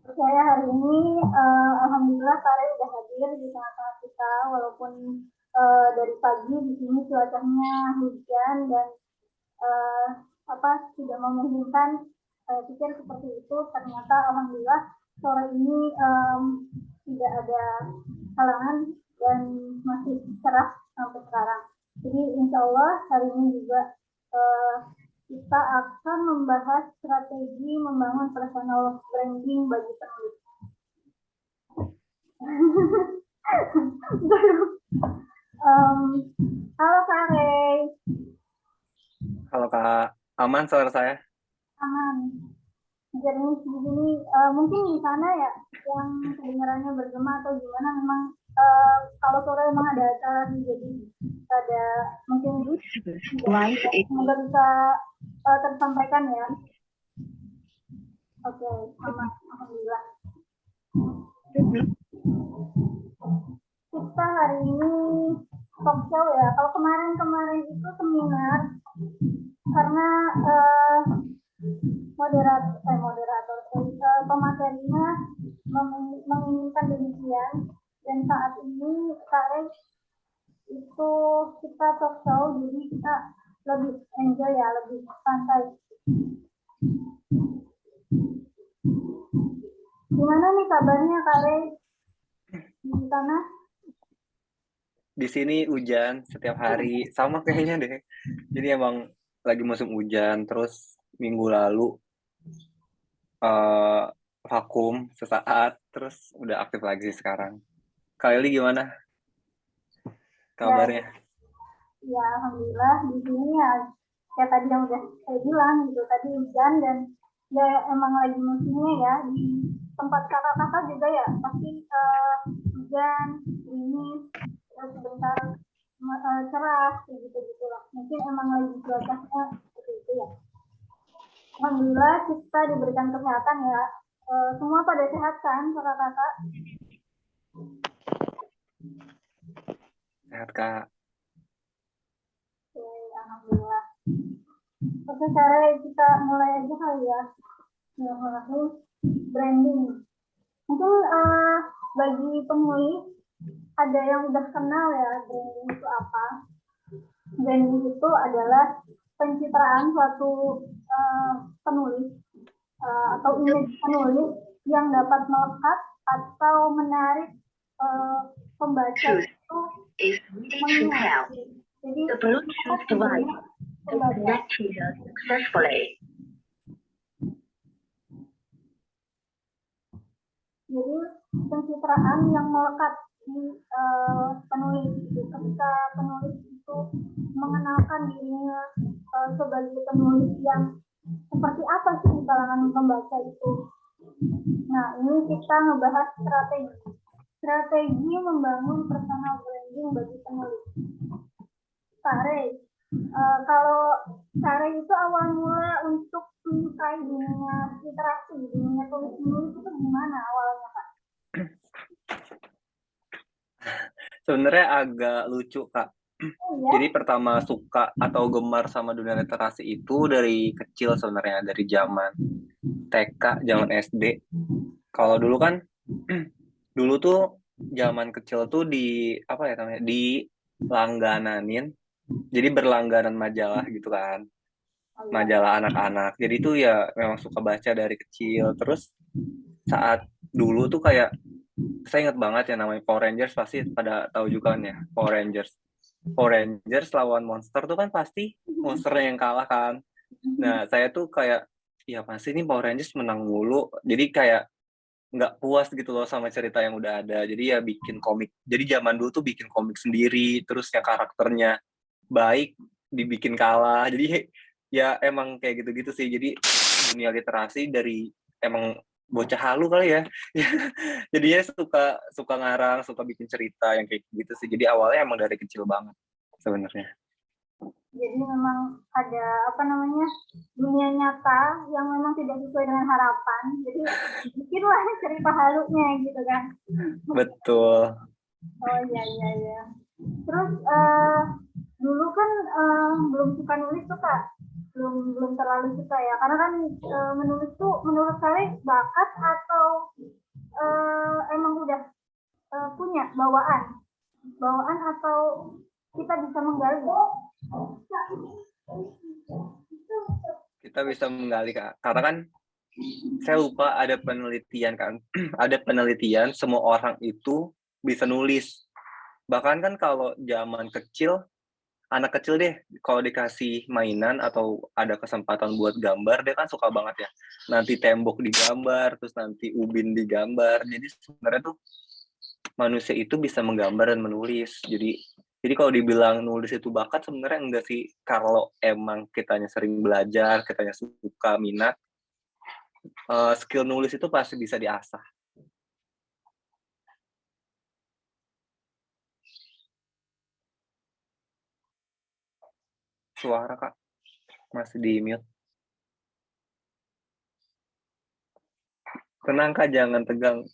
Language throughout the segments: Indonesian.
Saya hari ini, alhamdulillah Kare udah hadir di tengah-tengah kita, walaupun dari pagi di sini cuacanya hujan dan uh, tidak memungkinkan. Saya pikir seperti itu, ternyata alhamdulillah sore ini tidak ada halangan dan masih cerah sampai sekarang. Jadi insya Allah hari ini juga uh, kita akan membahas strategi membangun personal branding bagi penulis. Halo Kak Rey. Halo Kak, aman suara saya? Aman. Jernih di sini, mungkin di sana ya yang kedengarannya bergema atau gimana, memang kalau sore memang ada acara sih, jadi ada mungkin semoga bisa tersampaikan ya. Oke, aman, alhamdulillah. Kita hari ini talk show ya. Kalau kemarin-kemarin itu seminar, karena pematerinya menginginkan demikian, dan saat ini Kak itu kita talk show, jadi kita lebih enjoy ya, lebih santai. Gimana nih kabarnya Kak Rey di sana? Di sini hujan setiap hari, sama kayaknya deh. Jadi emang lagi musim hujan, terus minggu lalu eh vakum sesaat, terus udah aktif lagi sekarang. Kali gimana Ya, kabarnya? ya alhamdulillah di sini ya, kayak tadi yang udah saya bilang gitu, tadi hujan dan ya emang lagi musimnya ya. Di tempat kakak-kakak juga ya pasti hujan, ini terus sebentar cerah gitu gitu lah, mungkin emang lagi cuacanya seperti itu ya. Alhamdulillah kita diberikan kesehatan ya. Semua pada sehat kan kakak-kakak? Sehat Kak. Oke, alhamdulillah. Oke, cara kita mulai aja kali ya. Mulai branding. Mungkin bagi penulis ada yang udah kenal ya branding itu apa. Branding itu adalah pencitraan suatu penulis atau image penulis yang dapat melekat atau menarik pembaca itu mengingat. Jadi The Bluetooth device is connected successfully. Jadi pencitraan yang melekat di penulis itu, ketika penulis itu mengenalkan dirinya sebagai penulis yang seperti apa sih di kalangan pembaca itu. Nah, ini kita ngebahas strategi membangun personal branding bagi penulis. Sare, kalau Sare itu awal mula untuk menyukai dunia literasi, dunia tulis menulis itu gimana awalnya Kak? Sebenarnya agak lucu Kak. Oh iya? Jadi pertama suka atau gemar sama dunia literasi itu dari kecil sebenarnya, dari zaman TK, zaman SD. Kalau dulu kan dulu tuh zaman kecil tuh di apa ya namanya, di langgananin, jadi berlangganan majalah gitu kan, Oh iya. majalah anak-anak. Jadi tuh ya memang suka baca dari kecil. Terus saat dulu tuh kayak saya ingat banget ya, namanya Power Rangers, pasti pada tahu juga kan ya, Power Rangers lawan monster tuh kan pasti monsternya yang kalah kan. Nah saya tuh kayak, ya pasti ini Power Rangers menang mulu, jadi kayak nggak puas gitu loh sama cerita yang udah ada. Jadi ya bikin komik. Jadi zaman dulu tuh bikin komik sendiri, terus yang karakternya baik dibikin kalah. Jadi ya emang kayak gitu-gitu sih. Jadi dunia literasi dari emang bocah halu kali ya. Jadinya suka suka ngarang, suka bikin cerita yang kayak gitu sih. Jadi awalnya emang dari kecil banget sebenarnya. Jadi memang ada apa namanya, dunia nyata yang memang tidak sesuai dengan harapan. Jadi bikinlah cerita halunya gitu kan. Betul. Oh iya iya iya. Terus dulu kan belum suka nulis tuh Kak, belum belum terlalu suka ya, karena kan menulis tuh menurut saya bakat atau emang udah punya bawaan atau kita bisa menggali? Kita bisa menggali, Kak. Karena kan saya lupa ada penelitian kan, ada penelitian semua orang itu bisa nulis. Bahkan kan kalau zaman kecil, anak kecil deh, kalau dikasih mainan atau ada kesempatan buat gambar, dia kan suka banget ya. Nanti tembok digambar, terus nanti ubin digambar. Jadi sebenarnya tuh manusia itu bisa menggambar dan menulis. Jadi kalau dibilang nulis itu bakat, sebenarnya enggak sih. Kalau emang kitanya sering belajar, kitanya suka minat, skill nulis itu pasti bisa diasah. Suara, Kak, masih di mute. Tenang, Kak, jangan tegang.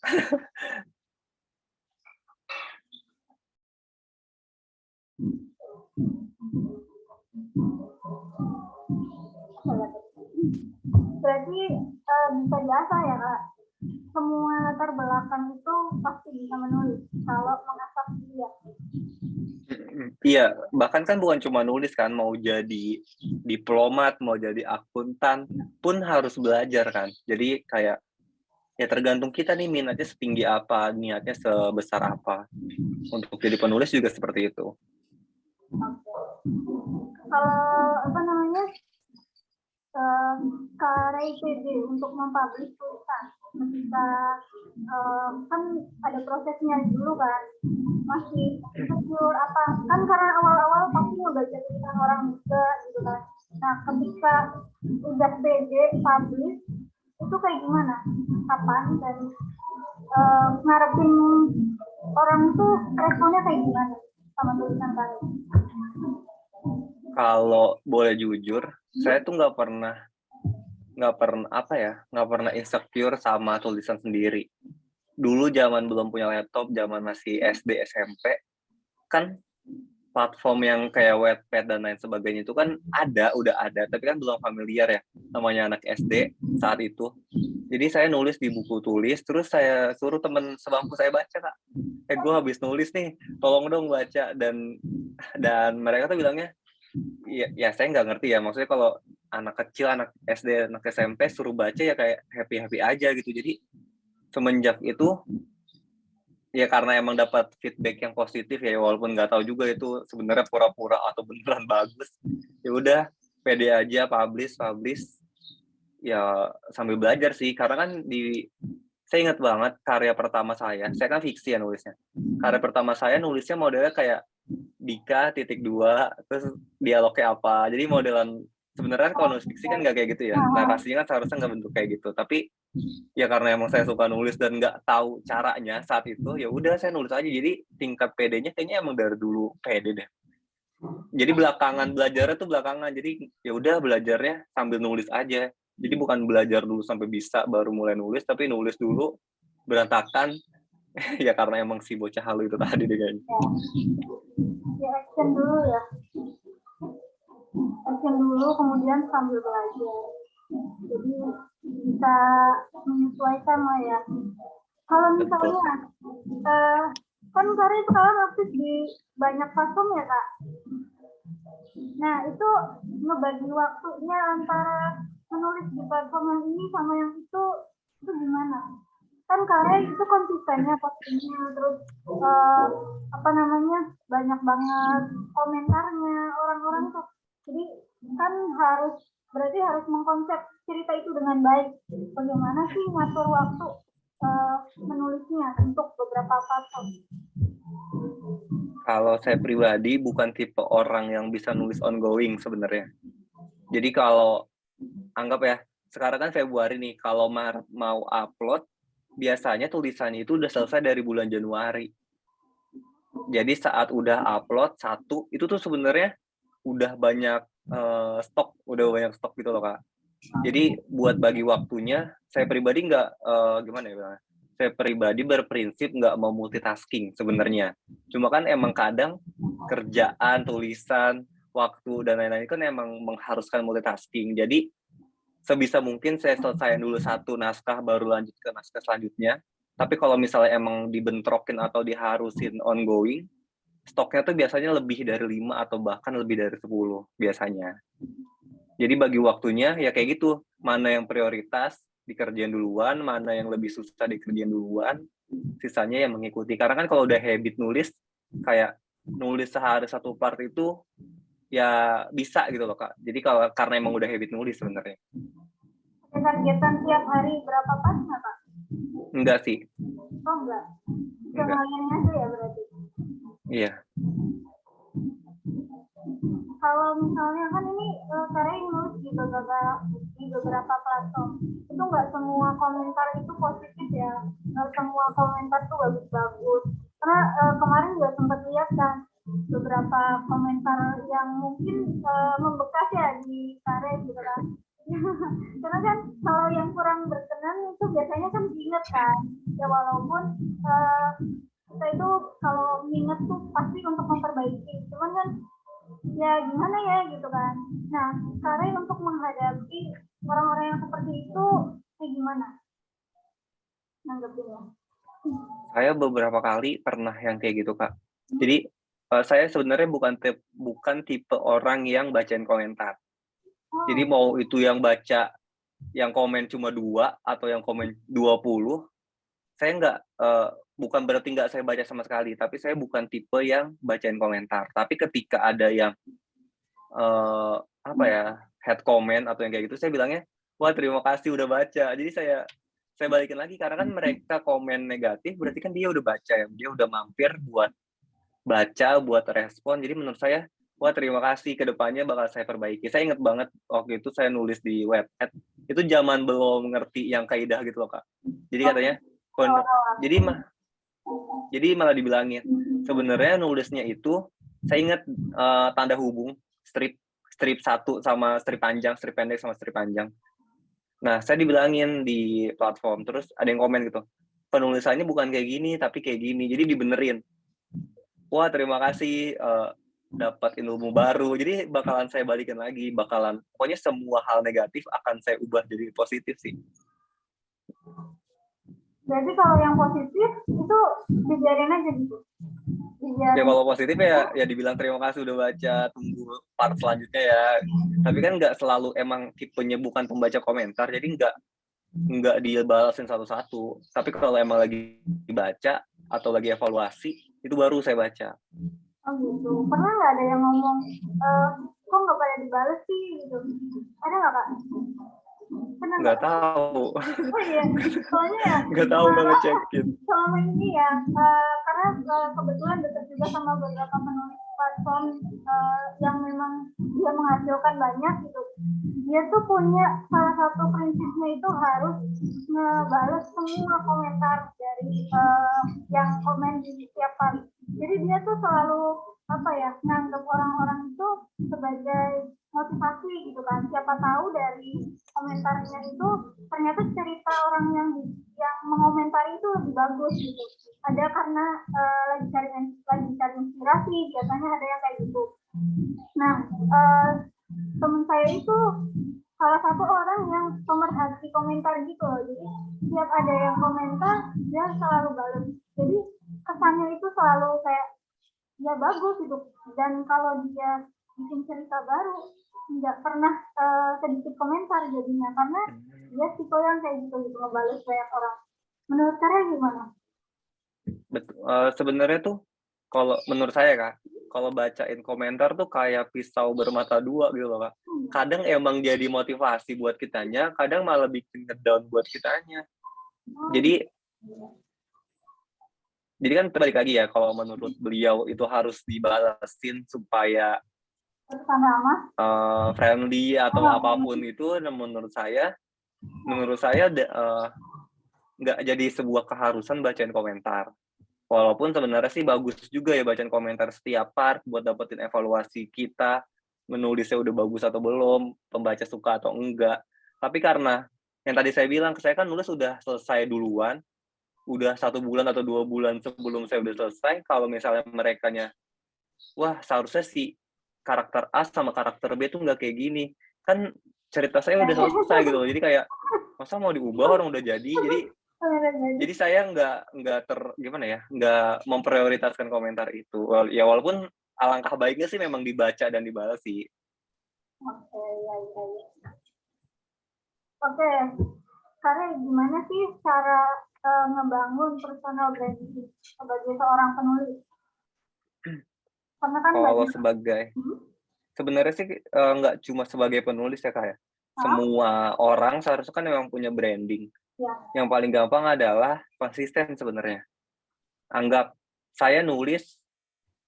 Berarti bisa diasah ya Kak? Semua latar belakang itu pasti bisa menulis kalau mengasah dia. Iya, bahkan kan bukan cuma nulis kan, mau jadi diplomat, mau jadi akuntan pun harus belajar kan. Jadi kayak ya tergantung kita nih minatnya setinggi apa, niatnya sebesar apa. Untuk jadi penulis juga seperti itu. Kalau apa namanya karya PB untuk mempublish tulisan ketika kan ada prosesnya dulu kan, masih insecure apa kan, karena awal-awal pasti ngebaca tulisan orang juga gitu kan. Nah ketika udah PB publish itu kayak gimana, kapan, dan ngarepin orang tuh responnya kayak gimana sama tulisan kalian? Kalau boleh jujur, saya tuh nggak pernah insecure sama tulisan sendiri. Dulu zaman belum punya laptop, zaman masih SD SMP, kan platform yang kayak Wattpad dan lain sebagainya itu kan udah ada, tapi kan belum familiar ya namanya anak SD saat itu. Jadi saya nulis di buku tulis, terus saya suruh temen sebangku saya baca, Kak. Gue habis nulis nih, tolong dong baca. Dan mereka tuh bilangnya, ya saya nggak ngerti ya, maksudnya kalau anak kecil, anak SD, anak SMP suruh baca ya kayak happy-happy aja gitu. Jadi semenjak itu ya karena emang dapat feedback yang positif ya, walaupun nggak tahu juga itu sebenarnya pura-pura atau beneran bagus. Ya udah pede aja, publish ya sambil belajar sih, karena kan saya ingat banget karya pertama saya kan fiksi ya nulisnya. Karya pertama saya nulisnya modelnya kayak Dika titik 2 terus dialognya apa. Jadi modelan sebenarnya kalau nulis fiksi kan nggak kayak gitu ya. Narasinya kan seharusnya nggak bentuk kayak gitu. Tapi ya karena emang saya suka nulis dan nggak tahu caranya saat itu, ya udah saya nulis aja. Jadi tingkat PD-nya kayaknya emang dari dulu pede deh. Jadi belakangan belajarnya tuh belakangan. Jadi ya udah belajarnya sambil nulis aja. Jadi bukan belajar dulu sampai bisa baru mulai nulis, tapi nulis dulu berantakan. Ya karena emang si bocah halu itu tadi deh kayaknya. Ya action dulu ya. Action dulu kemudian sambil belajar. Jadi bisa menyesuaikan lah ya. Kalau misalnya kan Kari sekarang aktif di banyak platform ya Kak. Nah itu ngebagi waktunya antara menulis di platform yang ini sama yang itu gimana? Kan Kare itu konsistennya postingnya, terus banyak banget komentarnya orang-orang tuh. Jadi kan berarti harus mengkonsep cerita itu dengan baik. Bagaimana sih ngatur waktu menulisnya untuk beberapa platform? Kalau saya pribadi bukan tipe orang yang bisa nulis ongoing sebenarnya. Jadi kalau anggap ya, sekarang kan Februari nih, kalau Maret mau upload, biasanya tulisannya itu udah selesai dari bulan Januari. Jadi saat udah upload satu, itu tuh sebenarnya udah banyak stok gitu loh Kak. Jadi buat bagi waktunya, saya pribadi saya pribadi berprinsip nggak mau multitasking sebenarnya. Cuma kan emang kadang kerjaan, tulisan, waktu, dan lain-lain kan emang mengharuskan multitasking. Jadi sebisa mungkin saya selesaikan dulu satu naskah, baru lanjut ke naskah selanjutnya. Tapi kalau misalnya emang dibentrokin atau diharusin ongoing, stoknya tuh biasanya lebih dari 5 atau bahkan lebih dari 10 biasanya. Jadi bagi waktunya ya kayak gitu, mana yang prioritas dikerjain duluan, mana yang lebih susah dikerjain duluan, sisanya yang mengikuti. Karena kan kalau udah habit nulis, kayak nulis sehari 1 part itu ya bisa gitu loh Kak. Jadi kalau karena emang udah habit nulis sebenarnya. Targetan tiap hari berapa pas nggak Kak? Enggak sih. Oh enggak. Enggak. Sengaja aja ya berarti. Iya. Kalau misalnya kan ini Sarah nulis di beberapa platform, itu nggak semua komentar itu positif ya, nggak semua komentar tuh bagus-bagus. Karena kemarin juga sempat lihat kan beberapa komentar yang mungkin membekas ya di Sarah gitu kan. Karena kan kalau yang kurang berkenan itu biasanya kan diingat kan, ya walaupun kita itu kalau ingat tuh pasti untuk memperbaiki, cuman kan ya gimana ya gitu kan. Nah, Kare untuk menghadapi orang-orang yang seperti itu kayak gimana nanggepinnya? Saya beberapa kali pernah yang kayak gitu Kak. Jadi saya sebenarnya bukan tipe orang yang bacain komentar. Jadi mau itu yang baca yang komen cuma 2 atau yang komen 20, saya nggak bukan berarti nggak saya baca sama sekali, tapi saya bukan tipe yang bacain komentar. Tapi ketika ada yang head comment atau yang kayak gitu, saya bilangnya, wah terima kasih udah baca. Jadi saya balikin lagi karena kan mereka komen negatif, berarti kan dia udah baca ya, dia udah mampir buat baca, buat respon. Jadi menurut saya, wah terima kasih, kedepannya bakal saya perbaiki. Saya inget banget waktu itu saya nulis di Wattpad, itu zaman belum ngerti yang kaidah gitu loh Kak. Jadi katanya, jadi malah dibilangin, sebenarnya nulisnya itu, saya ingat tanda hubung, strip 1 sama strip panjang, strip pendek sama strip panjang. Nah, saya dibilangin di platform, terus ada yang komen gitu, penulisannya bukan kayak gini, tapi kayak gini. Jadi dibenerin. Wah, terima kasih dapat ilmu baru. Jadi bakalan saya balikin lagi, pokoknya semua hal negatif akan saya ubah jadi positif sih. Berarti kalau yang positif itu dibiarin aja gitu. Ya kalau positif ya dibilang terima kasih udah baca, tunggu part selanjutnya ya. Tapi kan nggak selalu emang tipenya bukan pembaca komentar, jadi nggak dibalasin satu-satu. Tapi kalau emang lagi dibaca atau lagi evaluasi, itu baru saya baca. Oh gitu. Pernah nggak ada yang ngomong, kok nggak pada dibales sih gitu? Ada nggak Kak? Nggak tahu. Oh iya, soalnya ya nggak tahu, nggak ngecekin. Selama ini ya, karena kebetulan dekat juga sama beberapa penulis platform yang memang dia menghasilkan banyak gitu. Dia tuh punya salah satu prinsipnya itu harus ngebales semua komentar dari yang komen di setiap kali. Jadi dia tuh selalu nganggap orang-orang itu sebagai motivasi gitu kan. Siapa tahu dari komentarnya itu ternyata cerita orang yang mengomentari itu lebih bagus gitu. Ada karena lagi cari inspirasi, biasanya ada yang kayak gitu. Nah, teman saya itu salah satu orang yang pemerhati komentar gitu loh. Jadi setiap ada yang komentar dia selalu balas. Jadi kesannya itu selalu kayak ya bagus gitu. Dan kalau dia bikin cerita baru nggak pernah sedikit komentar jadinya, karena dia tipe yang kayak gitu ngebales banyak orang. Menurut Karya gimana? Sebenarnya tuh kalau menurut saya Kak, kalau bacain komentar tuh kayak pisau bermata dua gitu loh Kak. Kadang emang jadi motivasi buat kitanya, kadang malah bikin ngedown buat kitanya. Jadi kan balik lagi ya, kalau menurut beliau itu harus dibalasin supaya friendly atau apapun itu, menurut saya nggak jadi sebuah keharusan bacain komentar. Walaupun sebenarnya sih bagus juga ya bacain komentar setiap part buat dapetin evaluasi kita, menulisnya udah bagus atau belum, pembaca suka atau enggak. Tapi karena yang tadi saya bilang, saya kan nulis udah selesai duluan, udah 1 bulan atau 2 bulan sebelum saya udah selesai. Kalau misalnya merekanya, wah seharusnya si karakter A sama karakter B tuh nggak kayak gini, kan cerita saya udah selesai gitu loh. Jadi kayak masa mau diubah orang udah jadi Jadi saya nggak memprioritaskan komentar itu. Ya walaupun alangkah baiknya sih memang dibaca dan dibalas sih. Oke, ya, ya, ya. Oke, karena gimana sih cara ngebangun personal branding sebagai seorang penulis? Karena kan Kalau banyak. sebenarnya sih nggak cuma sebagai penulis ya kayak Hah? semua orang seharusnya kan memang punya branding. Ya. Yang paling gampang adalah konsisten sebenarnya. Anggap saya nulis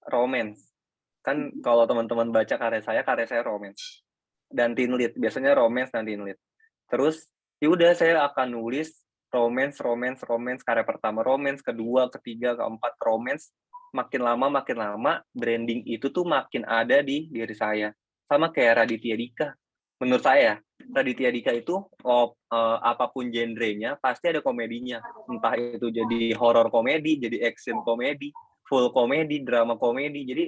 romance. Kan kalau teman-teman baca karya saya romance. Dan teen lead, biasanya romance dan teen lead. Terus ya udah saya akan nulis romance karya pertama romance, kedua, ketiga, keempat romance. Makin lama branding itu tuh makin ada di diri saya. Sama kayak Raditya Dika. Menurut saya, Raditya Dika itu apapun genrenya pasti ada komedinya. Entah itu jadi horror komedi, jadi action komedi, full komedi, drama komedi. Jadi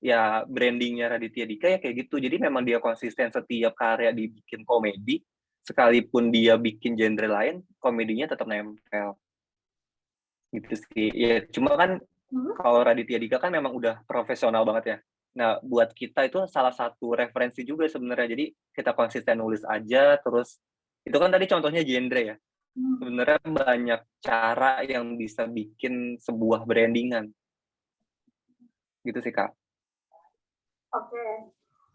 ya brandingnya Raditya Dika ya kayak gitu. Jadi memang dia konsisten setiap karya dibikin komedi, sekalipun dia bikin genre lain, komedinya tetap nempel. Gitu sih. Ya cuma kan kalau Raditya Dika kan memang udah profesional banget ya. Nah, buat kita itu salah satu referensi juga sebenarnya. Jadi kita konsisten nulis aja, terus itu kan tadi contohnya genre ya. Sebenarnya banyak cara yang bisa bikin sebuah brandingan. Gitu sih, Kak. Oke.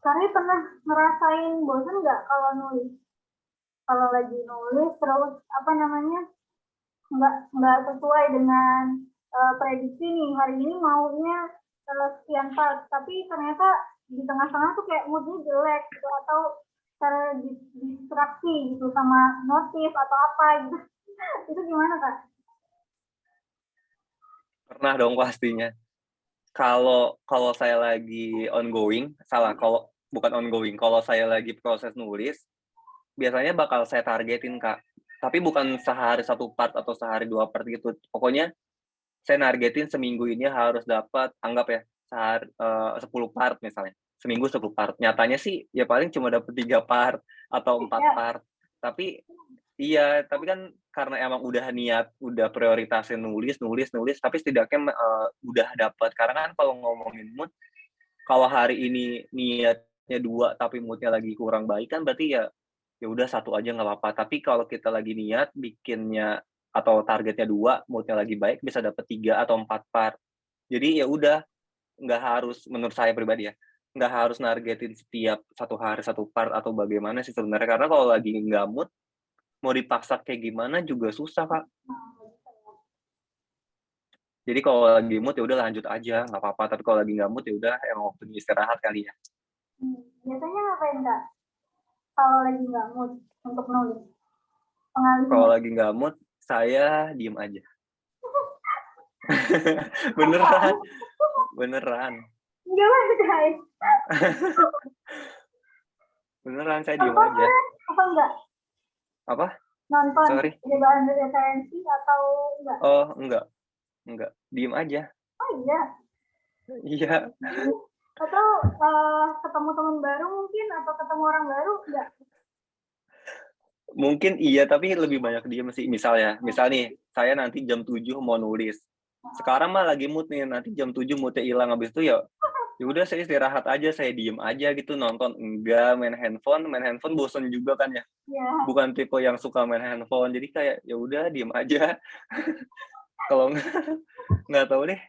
Kami pernah ngerasain bosan nggak kalau nulis? Kalau lagi nulis terus nggak sesuai dengan prediksi nih hari ini maunya sekian part, tapi ternyata di tengah-tengah tuh kayak moodnya jelek gitu atau terdistraksi gitu sama notif atau apa gitu. Itu gimana Kak? Pernah dong pastinya. Kalau saya lagi ongoing, kalau bukan ongoing, kalau saya lagi proses nulis, biasanya bakal saya targetin, Kak. Tapi bukan sehari satu part atau sehari dua part gitu. Pokoknya saya nargetin seminggu ini harus dapat, anggap ya, 10 part misalnya. Seminggu 10 part. Nyatanya sih ya paling cuma dapat 3 part atau 4 Ya. part. Tapi iya, tapi kan karena emang udah niat, udah prioritasin nulis, tapi setidaknya udah dapat. Karena kan kalau ngomongin mood, kalau hari ini niatnya 2 tapi moodnya lagi kurang baik kan berarti ya udah satu aja nggak apa-apa. Tapi kalau kita lagi niat bikinnya atau targetnya 2, moodnya lagi baik bisa dapat 3 atau 4 part. Jadi ya udah, nggak harus menurut saya pribadi ya, nggak harus nargetin setiap satu hari satu part atau bagaimana sih sebenarnya. Karena kalau lagi nggak mood, mau dipaksa kayak gimana juga susah, Kak. Jadi kalau lagi mood ya udah lanjut aja, nggak apa-apa. Tapi kalau lagi nggak mood ya udah emang waktunya istirahat kali ya. Biasanya ngapain Kak? Kalau lagi nggak mood untuk nulis? Kalau lagi nggak mood, saya diem aja. Beneran. Gimana guys? Beneran saya diem Nonton aja. apa enggak? Apa? Nonton Sorry. ada bahan referensi atau enggak? Oh, enggak. Diem aja. Oh iya. Iya. Atau ketemu teman baru mungkin atau ketemu orang baru enggak? Mungkin iya, tapi lebih banyak diem sih. Misal nih, saya nanti jam 7 mau nulis. Sekarang mah lagi mood nih, nanti jam 7 moodnya hilang. Habis itu ya udah saya istirahat aja, saya diem aja gitu, nonton enggak, main handphone bosen juga kan ya. Ya. Bukan tipe yang suka main handphone, jadi kayak ya udah diem aja. Kalau nggak tahu deh,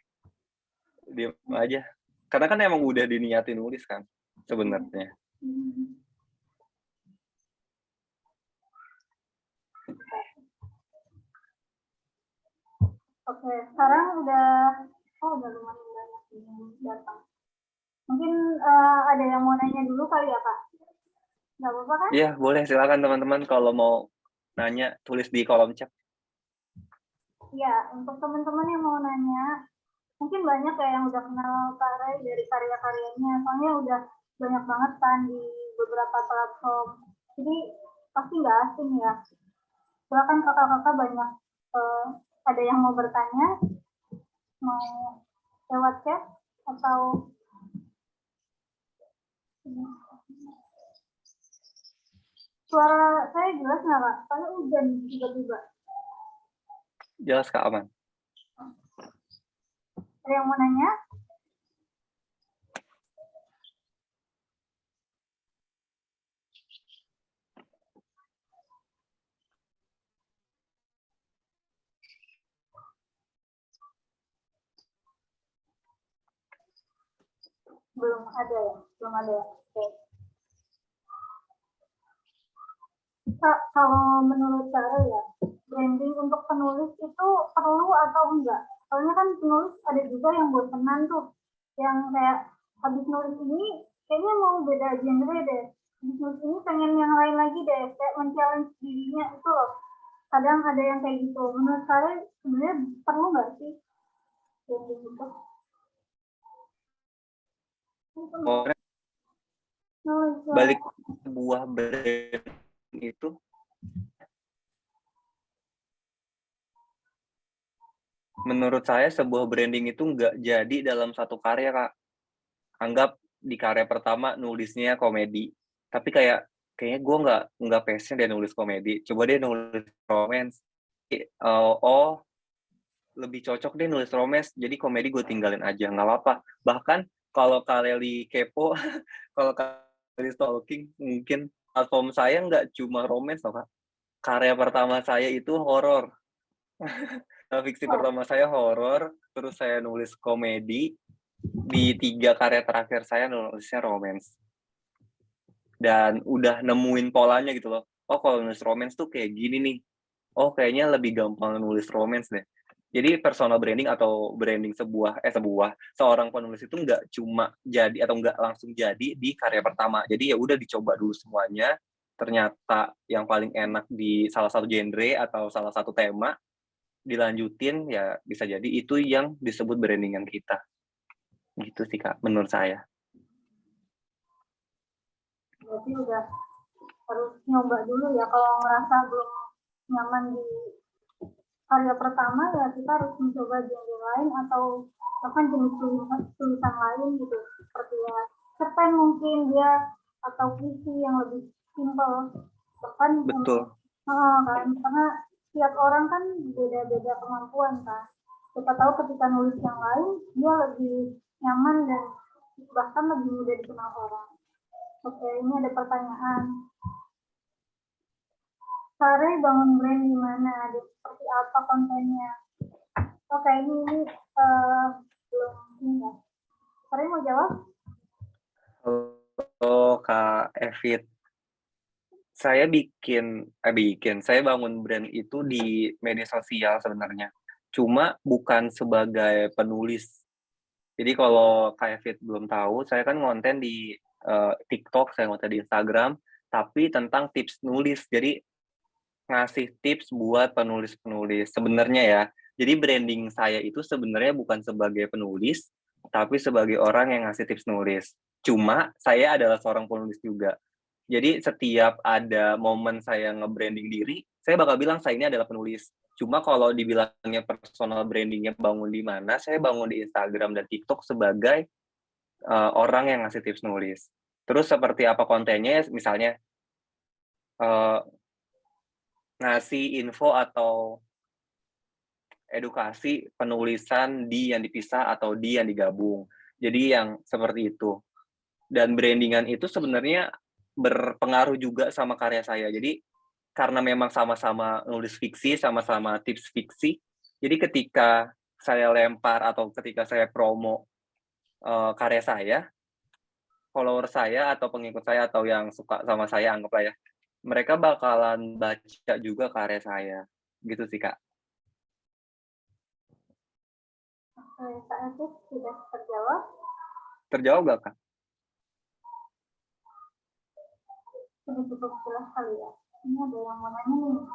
diem aja. Karena kan emang udah diniatin nulis kan sebenarnya. Oke, sekarang udah lumayan banyak yang datang. Mungkin ada yang mau nanya dulu kali ya Kak? Nggak apa-apa kan? Iya, boleh silakan teman-teman kalau mau nanya tulis di kolom chat. Iya, untuk teman-teman yang mau nanya, mungkin banyak ya yang udah kenal Kak Ray dari karya-karyanya, soalnya udah banyak banget kan di beberapa platform. Jadi pasti nggak asing ya. Silakan kakak-kakak banyak ada yang mau bertanya, mau lewat chat atau suara saya jelas nggak Kak? Soalnya hujan tiba-tiba. Jelas Kak, aman. Ada yang mau nanya? Belum ada ya? Belum ada ya? Oke. Kak, kalau menurut saya ya, branding untuk penulis itu perlu atau enggak? Soalnya kan penulis ada juga yang bosenan tuh, yang kayak habis nulis ini kayaknya mau beda genre deh. Habis nulis ini pengen yang lain lagi deh, kayak men-challenge dirinya itu loh. Kadang ada yang kayak gitu. Menurut saya sebenarnya perlu nggak sih branding itu? Pokoknya Nulis balik sebuah brand itu menurut saya sebuah branding itu nggak jadi dalam satu karya Kak. Anggap di karya pertama nulisnya komedi, tapi kayaknya gue nggak passion dia nulis komedi. Coba dia nulis romance. Oh, lebih cocok deh nulis romance, jadi komedi gue tinggalin aja, nggak apa-apa. Bahkan kalau kalian kepo, kalau kalian stalking, mungkin platform saya nggak cuma romance loh Kak. Karya pertama saya itu horor. Fiksi pertama saya horor, terus saya nulis komedi, di 3 karya terakhir saya nulisnya romance. Dan udah nemuin polanya gitu loh. Oh, kalau nulis romance tuh kayak gini nih. Oh, kayaknya lebih gampang nulis romance deh. Jadi personal branding atau branding seorang penulis itu nggak cuma jadi atau nggak langsung jadi di karya pertama. Jadi ya udah dicoba dulu semuanya. Ternyata yang paling enak di salah satu genre atau salah satu tema, dilanjutin ya bisa jadi itu yang disebut brandingan kita. Gitu sih Kak, menurut saya. berarti udah harus nyoba dulu ya, kalau merasa belum nyaman di karya pertama ya kita harus mencoba genre lain atau bahkan jenis tulisan lain gitu, seperti ya cerpen mungkin dia, atau puisi yang lebih simpel bahkan. Betul. Kan karena tiap orang kan beda-beda kemampuan kan, kita tahu ketika nulis yang lain dia lebih nyaman dan bahkan lebih mudah dikenal orang. Oke, ini ada pertanyaan. Sare bangun brand di mana? Seperti apa kontennya? Oke, ini belum ini ya. Sare mau jawab? Oh, Kak Evit. Saya saya bangun brand itu di media sosial sebenarnya. Cuma bukan sebagai penulis. Jadi kalau Kak Evit belum tahu, saya kan ngonten di TikTok, saya ngonten di Instagram, tapi tentang tips nulis. Jadi ngasih tips buat penulis-penulis sebenarnya ya. Jadi branding saya itu sebenarnya bukan sebagai penulis, tapi sebagai orang yang ngasih tips nulis. Cuma saya adalah seorang penulis juga. Jadi setiap ada momen saya nge-branding diri, saya bakal bilang saya ini adalah penulis. Cuma kalau dibilangnya personal brandingnya bangun di mana, saya bangun di Instagram dan TikTok sebagai orang yang ngasih tips nulis. Terus seperti apa kontennya, misalnya uh, ngasih info atau edukasi penulisan di yang dipisah atau di yang digabung. Jadi yang seperti itu. Dan brandingan itu sebenarnya berpengaruh juga sama karya saya. Jadi karena memang sama-sama nulis fiksi, sama-sama tips fiksi, jadi ketika saya lempar atau ketika saya promo karya saya, follower saya atau pengikut saya atau yang suka sama saya, anggaplah ya, mereka bakalan baca juga karya saya. Gitu sih, Kak. Kak Afif sudah terjawab? Terjawab gak, Kak? Sudah cukup jelas kali ya. Ini ada yang mau nanya nih.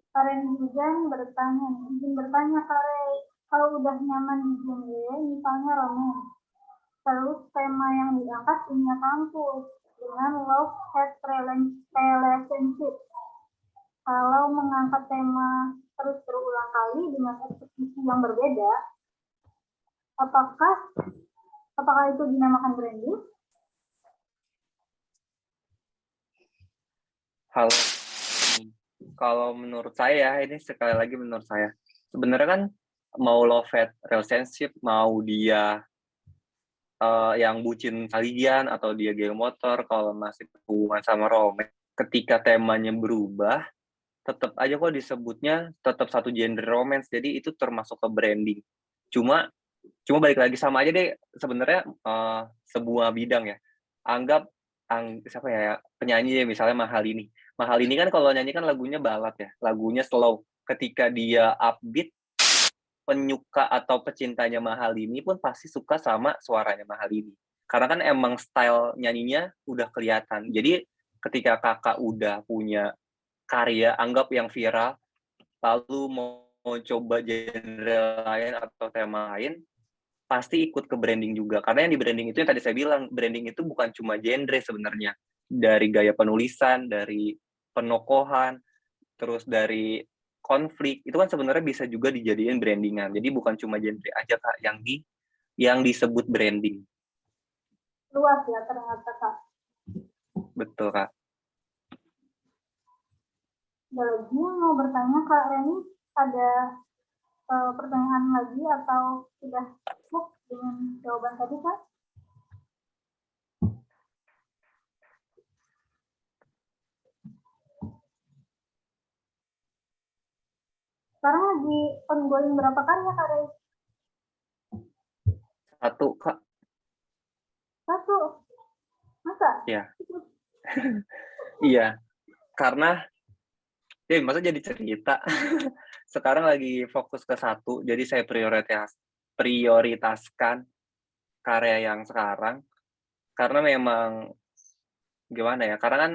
Karen Hujan bertanya, izin bertanya Karen, kalau udah nyaman di genre, misalnya romance, terus tema yang diangkat dunia kampus dengan love hate relationship. Kalau mengangkat tema terus berulang kali dengan eksekusi yang berbeda, apakah itu dinamakan branding? Halo. Kalau menurut saya, ini sekali lagi menurut saya, sebenarnya kan mau love at relationship, mau dia yang bucin kalian atau dia geng motor, kalau masih hubungan sama romance, ketika temanya berubah, tetap aja kok disebutnya tetap satu genre romance. Jadi itu termasuk ke branding. Cuma cuma balik lagi sama aja deh sebenarnya sebuah bidang ya. Anggap siapa ya penyanyi ya misalnya Mahalini. Mahalini kan kalau nyanyi kan lagunya balad ya, lagunya slow. Ketika dia upbeat, penyuka atau pecintanya Mahalini pun pasti suka sama suaranya Mahalini. Karena kan emang style nyanyinya udah kelihatan. Jadi ketika Kakak udah punya karya anggap yang viral, lalu mau coba genre lain atau tema lain, pasti ikut ke branding juga. Karena yang di branding itu yang tadi saya bilang, branding itu bukan cuma genre sebenarnya. Dari gaya penulisan, dari penokohan, terus dari konflik, itu kan sebenarnya bisa juga dijadiin brandingan. Jadi bukan cuma genre aja Kak yang disebut branding. Luas ya ternyata Kak. Betul Kak. Ada lagi yang mau bertanya Kak Reni, ada pertanyaan lagi atau sudah cukup dengan jawaban tadi Kak? Sekarang lagi ongoing berapa karya Kak Reni? Satu Kak. Satu. Masa? Ya. Iya. Karena masa jadi cerita. Sekarang lagi fokus ke satu, jadi saya prioritaskan karya yang sekarang, karena memang gimana ya, karena kan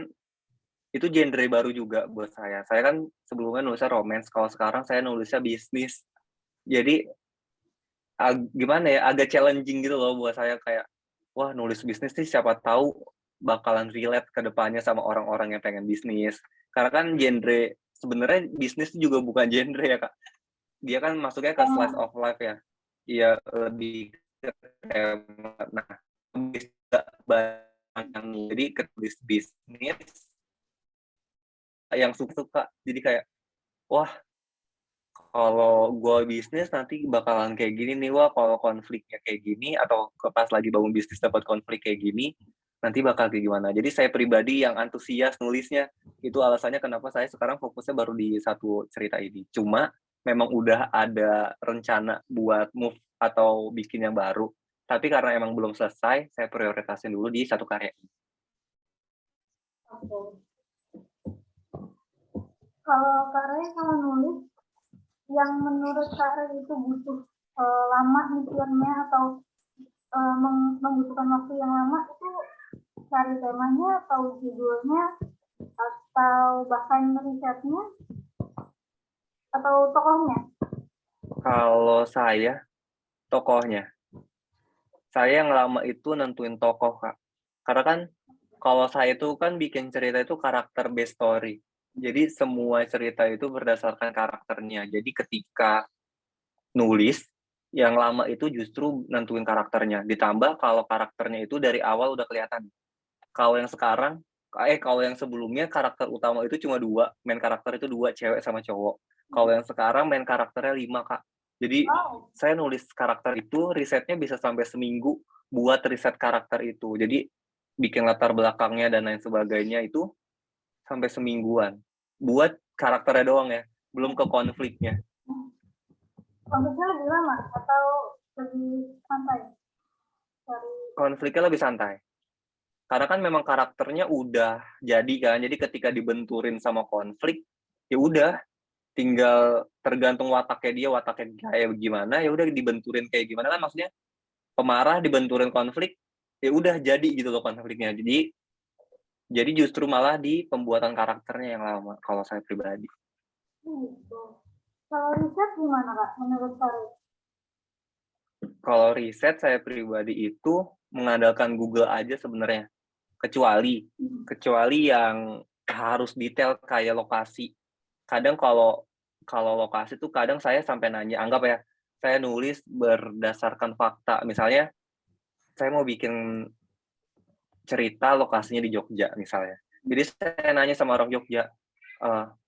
itu genre baru juga buat saya. Saya kan sebelumnya nulisnya romance, kalau sekarang saya nulisnya bisnis. Jadi gimana ya, agak challenging gitu loh buat saya kayak, wah nulis bisnis nih siapa tahu bakalan relate ke depannya sama orang-orang yang pengen bisnis. Karena kan genre sebenarnya bisnis juga bukan genre ya Kak. Dia kan masuknya ke slice of life ya. Iya lebih ke nah bisa banyak jadi ke bisnis yang suka jadi kayak wah kalau gue bisnis nanti bakalan kayak gini nih, wah kalau konfliknya kayak gini atau pas lagi bangun bisnis dapat konflik kayak gini, nanti bakal kayak gimana. Jadi saya pribadi yang antusias nulisnya, itu alasannya kenapa saya sekarang fokusnya baru di satu cerita ini. Cuma memang udah ada rencana buat move atau bikin yang baru, tapi karena emang belum selesai, saya prioritasin dulu di satu karya ini. Oke. Kalau Kak Reni kalau nulis, yang menurut Kak Reni itu butuh lama mikirnya atau membutuhkan waktu yang lama itu cari temanya atau judulnya atau bahkan risetnya atau tokohnya? Kalau saya, tokohnya. Saya yang lama itu nentuin tokoh, Kak. Karena kan kalau saya itu kan bikin cerita itu karakter based story. Jadi semua cerita itu berdasarkan karakternya. Jadi ketika nulis, yang lama itu justru nentuin karakternya. Ditambah kalau karakternya itu dari awal udah kelihatan. Kalau yang sekarang, kalau yang sebelumnya karakter utama itu cuma 2, main karakter itu 2, cewek sama cowok. Kalau yang sekarang main karakternya 5, Kak. Jadi Wow. saya nulis karakter itu risetnya bisa sampai seminggu buat riset karakter itu. Jadi bikin latar belakangnya dan lain sebagainya itu sampai semingguan. Buat karakternya doang ya, belum ke konfliknya. Konfliknya lebih lama atau lebih santai? Konfliknya lebih santai. Karena kan memang karakternya udah jadi kan, jadi ketika dibenturin sama konflik, ya udah tinggal tergantung wataknya kayak gimana, ya udah dibenturin kayak gimana kan maksudnya pemarah dibenturin konflik, ya udah jadi gitu loh konfliknya. Jadi justru malah di pembuatan karakternya yang lama kalau saya pribadi. Gitu. Kalau riset gimana Kak menurut Kak? Kalau riset saya pribadi itu mengandalkan Google aja sebenarnya. Kecuali yang harus detail kayak lokasi. Kadang kalau lokasi tuh kadang saya sampai nanya, anggap ya, saya nulis berdasarkan fakta. Misalnya saya mau bikin cerita lokasinya di Jogja misalnya. Jadi saya nanya sama orang Jogja,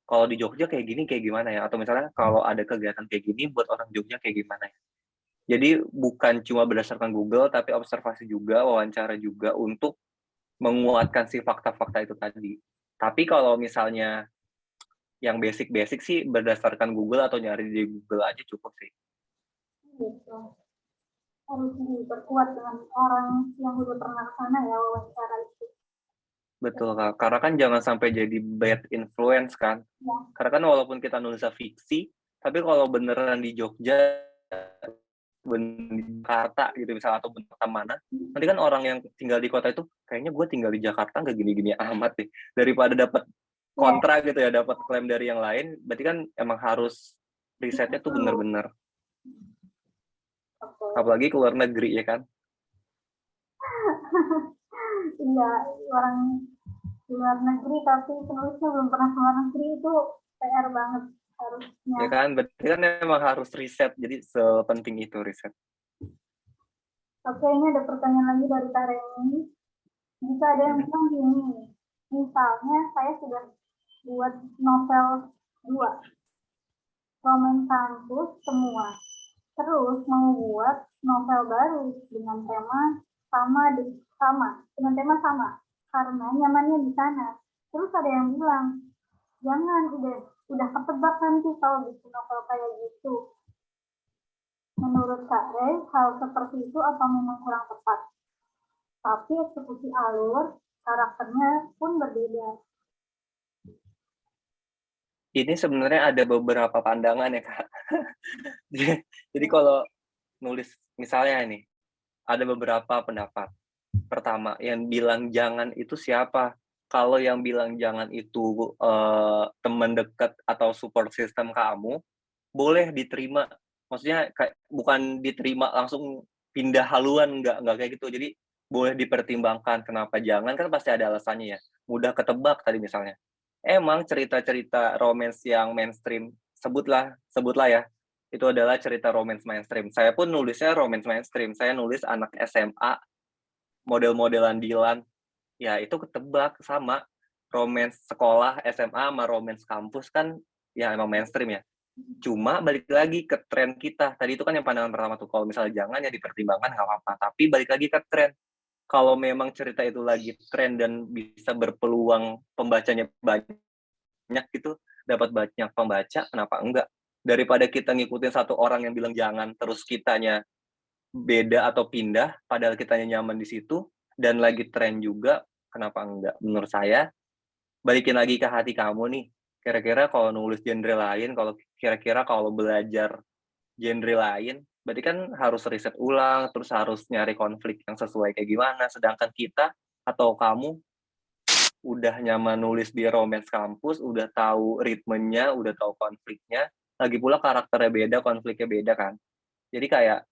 kalau di Jogja kayak gini kayak gimana ya? Atau misalnya kalau ada kegiatan kayak gini buat orang Jogja kayak gimana ya? Jadi bukan cuma berdasarkan Google, tapi observasi juga, wawancara juga untuk menguatkan si fakta-fakta itu tadi. Tapi kalau misalnya yang basic-basic sih berdasarkan Google atau nyari di Google aja cukup sih. Gitu. Harus diperkuat dengan orang yang udah pernah ke sana ya wawancara itu. Betul, Kak. Karena kan jangan sampai jadi bad influence kan. Ya. Karena kan walaupun kita nulisnya fiksi, tapi kalau beneran di Jogja, bener di Jakarta gitu misalnya atau bener mana, nanti kan orang yang tinggal di kota itu kayaknya gue tinggal di Jakarta nggak gini-gini amat deh. Daripada dapat kontra gitu ya, dapat klaim dari yang lain, berarti kan emang harus risetnya tuh bener-bener. Oke. Apalagi ke luar negeri ya kan. Iya, orang luar negeri tapi penulisnya belum pernah ke luar negeri itu PR banget harusnya. Ya kan, berarti kan emang harus riset. Jadi sepenting itu riset. Oke, ini ada pertanyaan lagi dari Kak Reni. Jika ada yang bilang gini, misalnya saya sudah buat novel 2, roman kampus semua, terus mau buat novel baru dengan tema sama, karena nyamannya di sana. Terus ada yang bilang, jangan, udah ketebak nanti kalau bikin novel kayak gitu. Menurut Kak Rey, hal seperti itu apa memang kurang tepat? Tapi eksekusi alur, karakternya pun berbeda. Ini sebenarnya ada beberapa pandangan ya, Kak. Jadi kalau nulis misalnya ini, ada beberapa pendapat. Pertama, yang bilang jangan itu siapa? Kalau yang bilang jangan itu teman dekat atau support system kamu, boleh diterima. Maksudnya kayak bukan diterima langsung pindah haluan, enggak kayak gitu. Jadi boleh dipertimbangkan kenapa jangan, kan pasti ada alasannya ya. Mudah ketebak tadi misalnya. Emang cerita-cerita romance yang mainstream, sebutlah ya, itu adalah cerita romance mainstream. Saya pun nulisnya romance mainstream. Saya nulis anak SMA, model-modelan Dilan. Ya itu ketebak sama romance sekolah SMA sama romance kampus kan ya emang mainstream ya. Cuma balik lagi ke tren kita. Tadi itu kan yang pandangan pertama tuh, kalau misalnya jangan ya dipertimbangkan nggak apa-apa. Tapi balik lagi ke tren. Kalau memang cerita itu lagi tren dan bisa berpeluang pembacanya banyak gitu, dapat banyak pembaca, kenapa enggak? Daripada kita ngikutin satu orang yang bilang jangan, terus kitanya beda atau pindah, padahal kitanya nyaman di situ, dan lagi tren juga, kenapa enggak? Menurut saya, balikin lagi ke hati kamu nih. Kira-kira kalau nulis genre lain, kira-kira kalau belajar genre lain, berarti kan harus riset ulang, terus harus nyari konflik yang sesuai kayak gimana. Sedangkan kita atau kamu udah nyaman nulis di romance kampus, udah tahu ritmenya, udah tahu konfliknya, lagi pula karakternya beda, konfliknya beda kan. Jadi kayak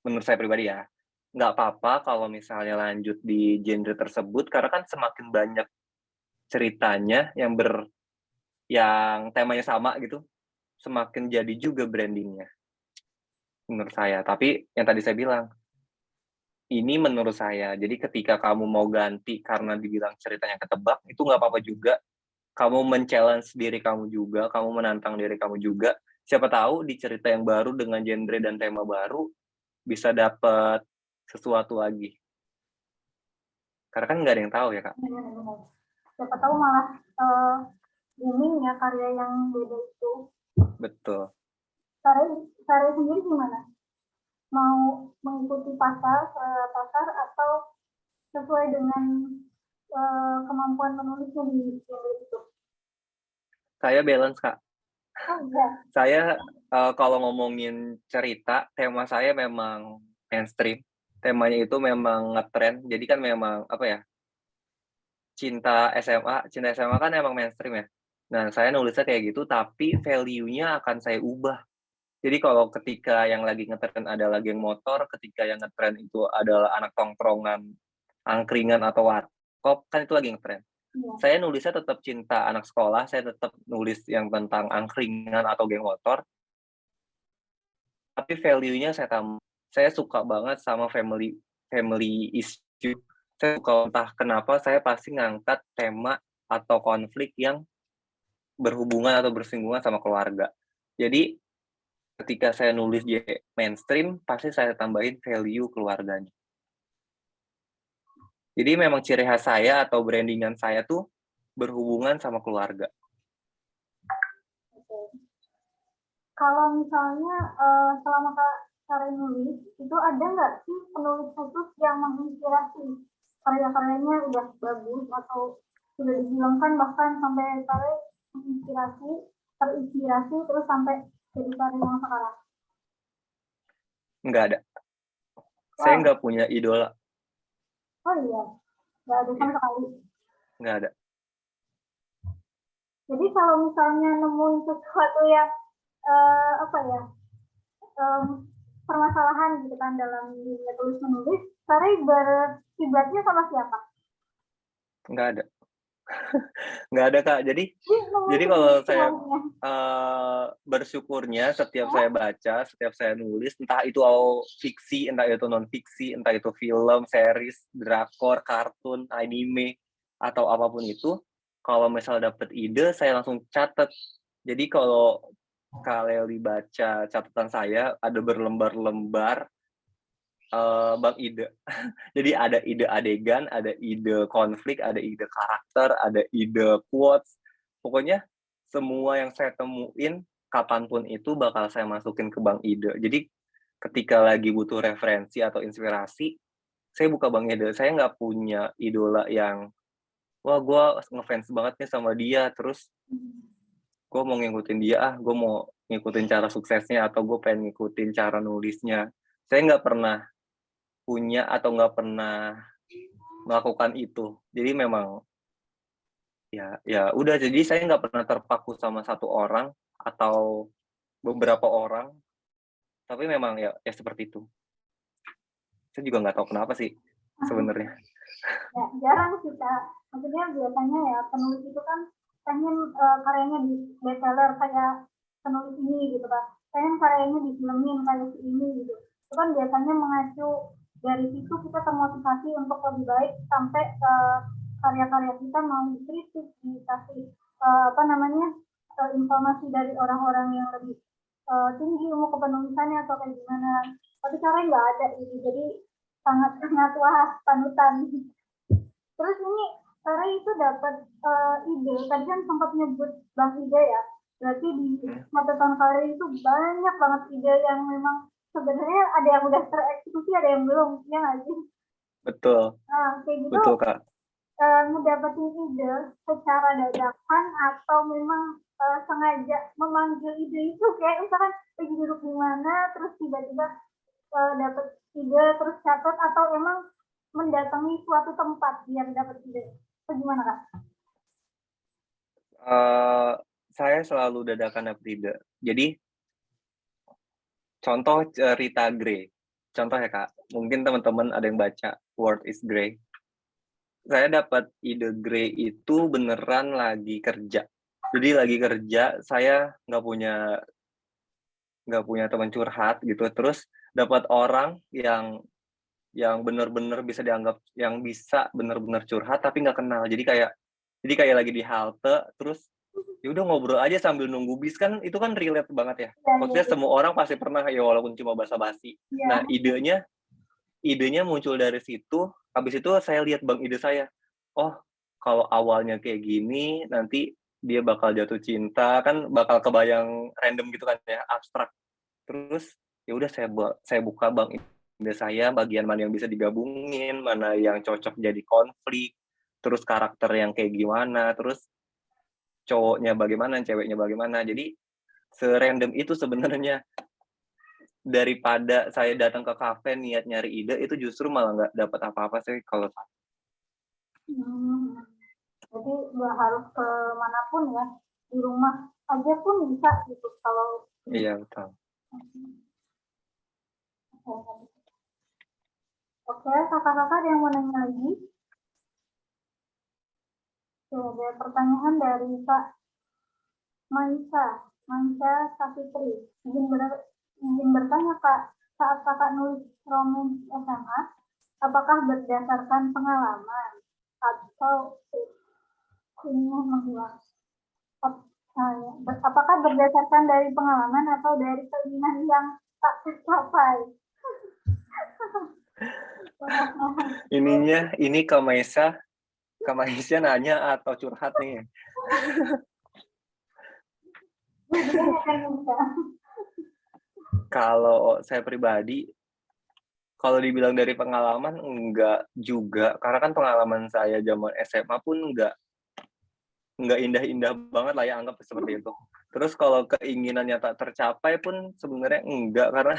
menurut saya pribadi ya, nggak apa-apa kalau misalnya lanjut di genre tersebut, karena kan semakin banyak ceritanya yang temanya sama gitu, semakin jadi juga brandingnya menurut saya. Tapi yang tadi saya bilang, ini menurut saya. Jadi ketika kamu mau ganti karena dibilang ceritanya ketebak, itu nggak apa-apa juga. Kamu men-challenge diri kamu juga, kamu menantang diri kamu juga. Siapa tahu di cerita yang baru dengan genre dan tema baru bisa dapat sesuatu lagi. Karena kan nggak ada yang tahu ya, Kak. Benar-benar. Siapa tahu malah booming ya karya yang beda itu. Betul. Karya sendiri gimana? Mau mengikuti pasar atau sesuai dengan kemampuan menulisnya di genre itu? Saya balance, Kak. Oh iya. Saya kalau ngomongin cerita, tema saya memang mainstream. Temanya itu memang ngetren. Jadi kan memang apa ya? Cinta SMA kan emang mainstream ya. Nah, saya nulisnya kayak gitu, tapi value-nya akan saya ubah. Jadi kalau ketika yang lagi ngetren adalah geng motor, ketika yang ngetren itu adalah anak tongkrongan, angkringan atau warkop, kan itu lagi ngetren. Iya. Saya nulisnya tetap cinta anak sekolah, saya tetap nulis yang tentang angkringan atau geng motor, tapi value-nya saya suka banget sama family issue. Saya kalau entah kenapa saya pasti ngangkat tema atau konflik yang berhubungan atau bersinggungan sama keluarga. Jadi ketika saya nulis di mainstream, pasti saya tambahin value keluarganya. Jadi memang ciri khas saya atau brandingan saya tuh berhubungan sama keluarga. Oke. Kalau misalnya selama Kak Sari nulis, itu ada nggak sih penulis khusus yang menginspirasi karya-karyanya udah bagus atau sudah dihilangkan bahkan sampai Sari terinspirasi terus sampai jadi karya yang sekarang? Nggak ada. Saya Wow. nggak punya idola. Oh iya, nggak ada sama Iya. sekali. Nggak ada. Jadi kalau misalnya nemuin sesuatu yang apa ya permasalahan gitu kan dalam dunia tulis menulis, Sari berkiblatnya sama siapa? Nggak ada. Nggak ada, Kak. Jadi Jadi kalau saya bersyukurnya setiap saya baca, setiap saya nulis, entah itu fiksi, entah itu non-fiksi, entah itu film, series, drakor, kartun, anime, atau apapun itu, kalau misalnya dapet ide, saya langsung catat. Jadi kalau Kak Lely baca catatan saya, ada berlembar-lembar bang ide. Jadi ada ide adegan, ada ide konflik, ada ide karakter, ada ide quotes. Pokoknya semua yang saya temuin kapanpun itu bakal saya masukin ke bank ide. Jadi ketika lagi butuh referensi atau inspirasi, saya buka bank ide. Saya nggak punya idola yang, wah gue ngefans banget nih sama dia, terus gue mau ngikutin dia, gue mau ngikutin cara suksesnya, atau gue pengen ngikutin cara nulisnya. Saya nggak pernah punya atau nggak pernah melakukan itu. Jadi memang ya udah, jadi saya nggak pernah terpaku sama satu orang atau beberapa orang, tapi memang ya seperti itu. Saya juga nggak tahu kenapa sih sebenarnya. Ya, jarang sih Kak. Maksudnya biasanya ya penulis itu kan pengen karyanya di bestseller kayak penulis ini gitu kan. Pengen karyanya difilmin kayak si ini gitu. Itu kan biasanya mengacu dari situ kita termotivasi untuk lebih baik sampai karya-karya kita mau dikritik, dikasih informasi dari orang-orang yang lebih tinggi ilmu kepenulisannya atau kayak gimana. Tapi sekarang nggak ada gitu. Jadi sangat wah panutan. Terus ini Sarah itu dapat ide, tadi kan sempat nyebut Bang Ide ya. Berarti di catatan kalian itu banyak banget ide yang memang sebenarnya ada yang udah tereksekusi, ada yang belum, ya nggak sih? Betul. Nah, kayak gitu Betul, Kak. ngedapetin ide secara dadakan atau memang sengaja memanggil ide itu kayak misalkan lagi duduk di mana terus tiba-tiba dapat ide terus catat atau emang mendatangi suatu tempat biar dapat ide. Itu gimana Kak? Saya selalu dadakan dapat ide. Jadi contoh cerita Grey. Contoh ya Kak, mungkin teman-teman ada yang baca World is Grey. Saya dapat ide Grey itu beneran lagi kerja. Jadi lagi kerja, saya nggak punya teman curhat gitu. Terus dapat orang yang benar-benar bisa dianggap yang bisa benar-benar curhat tapi nggak kenal. Jadi kayak lagi di halte, terus ya udah ngobrol aja sambil nunggu bis, kan itu kan relate banget ya. Maksudnya semua orang pasti pernah ya walaupun cuma basa-basi. Ya. Nah, idenya muncul dari situ. Habis itu saya lihat bank ide saya. Oh, kalau awalnya kayak gini, nanti dia bakal jatuh cinta, kan bakal kebayang random gitu kan ya, abstrak. Terus ya udah saya buka bank ide saya, bagian mana yang bisa digabungin, mana yang cocok jadi konflik, terus karakter yang kayak gimana, terus cowoknya bagaimana, ceweknya bagaimana. Jadi serandom itu sebenarnya. Daripada saya datang ke kafe niat nyari ide, itu justru malah nggak dapat apa-apa sih kalau saya. Jadi nggak harus ke manapun ya, di rumah aja pun bisa gitu kalau. Iya betul. Oke, kakak-kakak ada yang mau nanya lagi? Oke, ada pertanyaan dari Kak Maisa Safitri. Izin bertanya Kak, saat kakak nulis romans SMA, apakah berdasarkan pengalaman atau ini menghilang? Apakah berdasarkan dari pengalaman atau dari keinginan yang tak tercapai? Ini Kak Maisha nanya atau curhat nih? Kalau saya pribadi, kalau dibilang dari pengalaman enggak juga, karena kan pengalaman saya zaman SMA pun enggak indah-indah banget lah ya, anggap seperti itu. Terus kalau keinginannya tak tercapai pun sebenarnya enggak, karena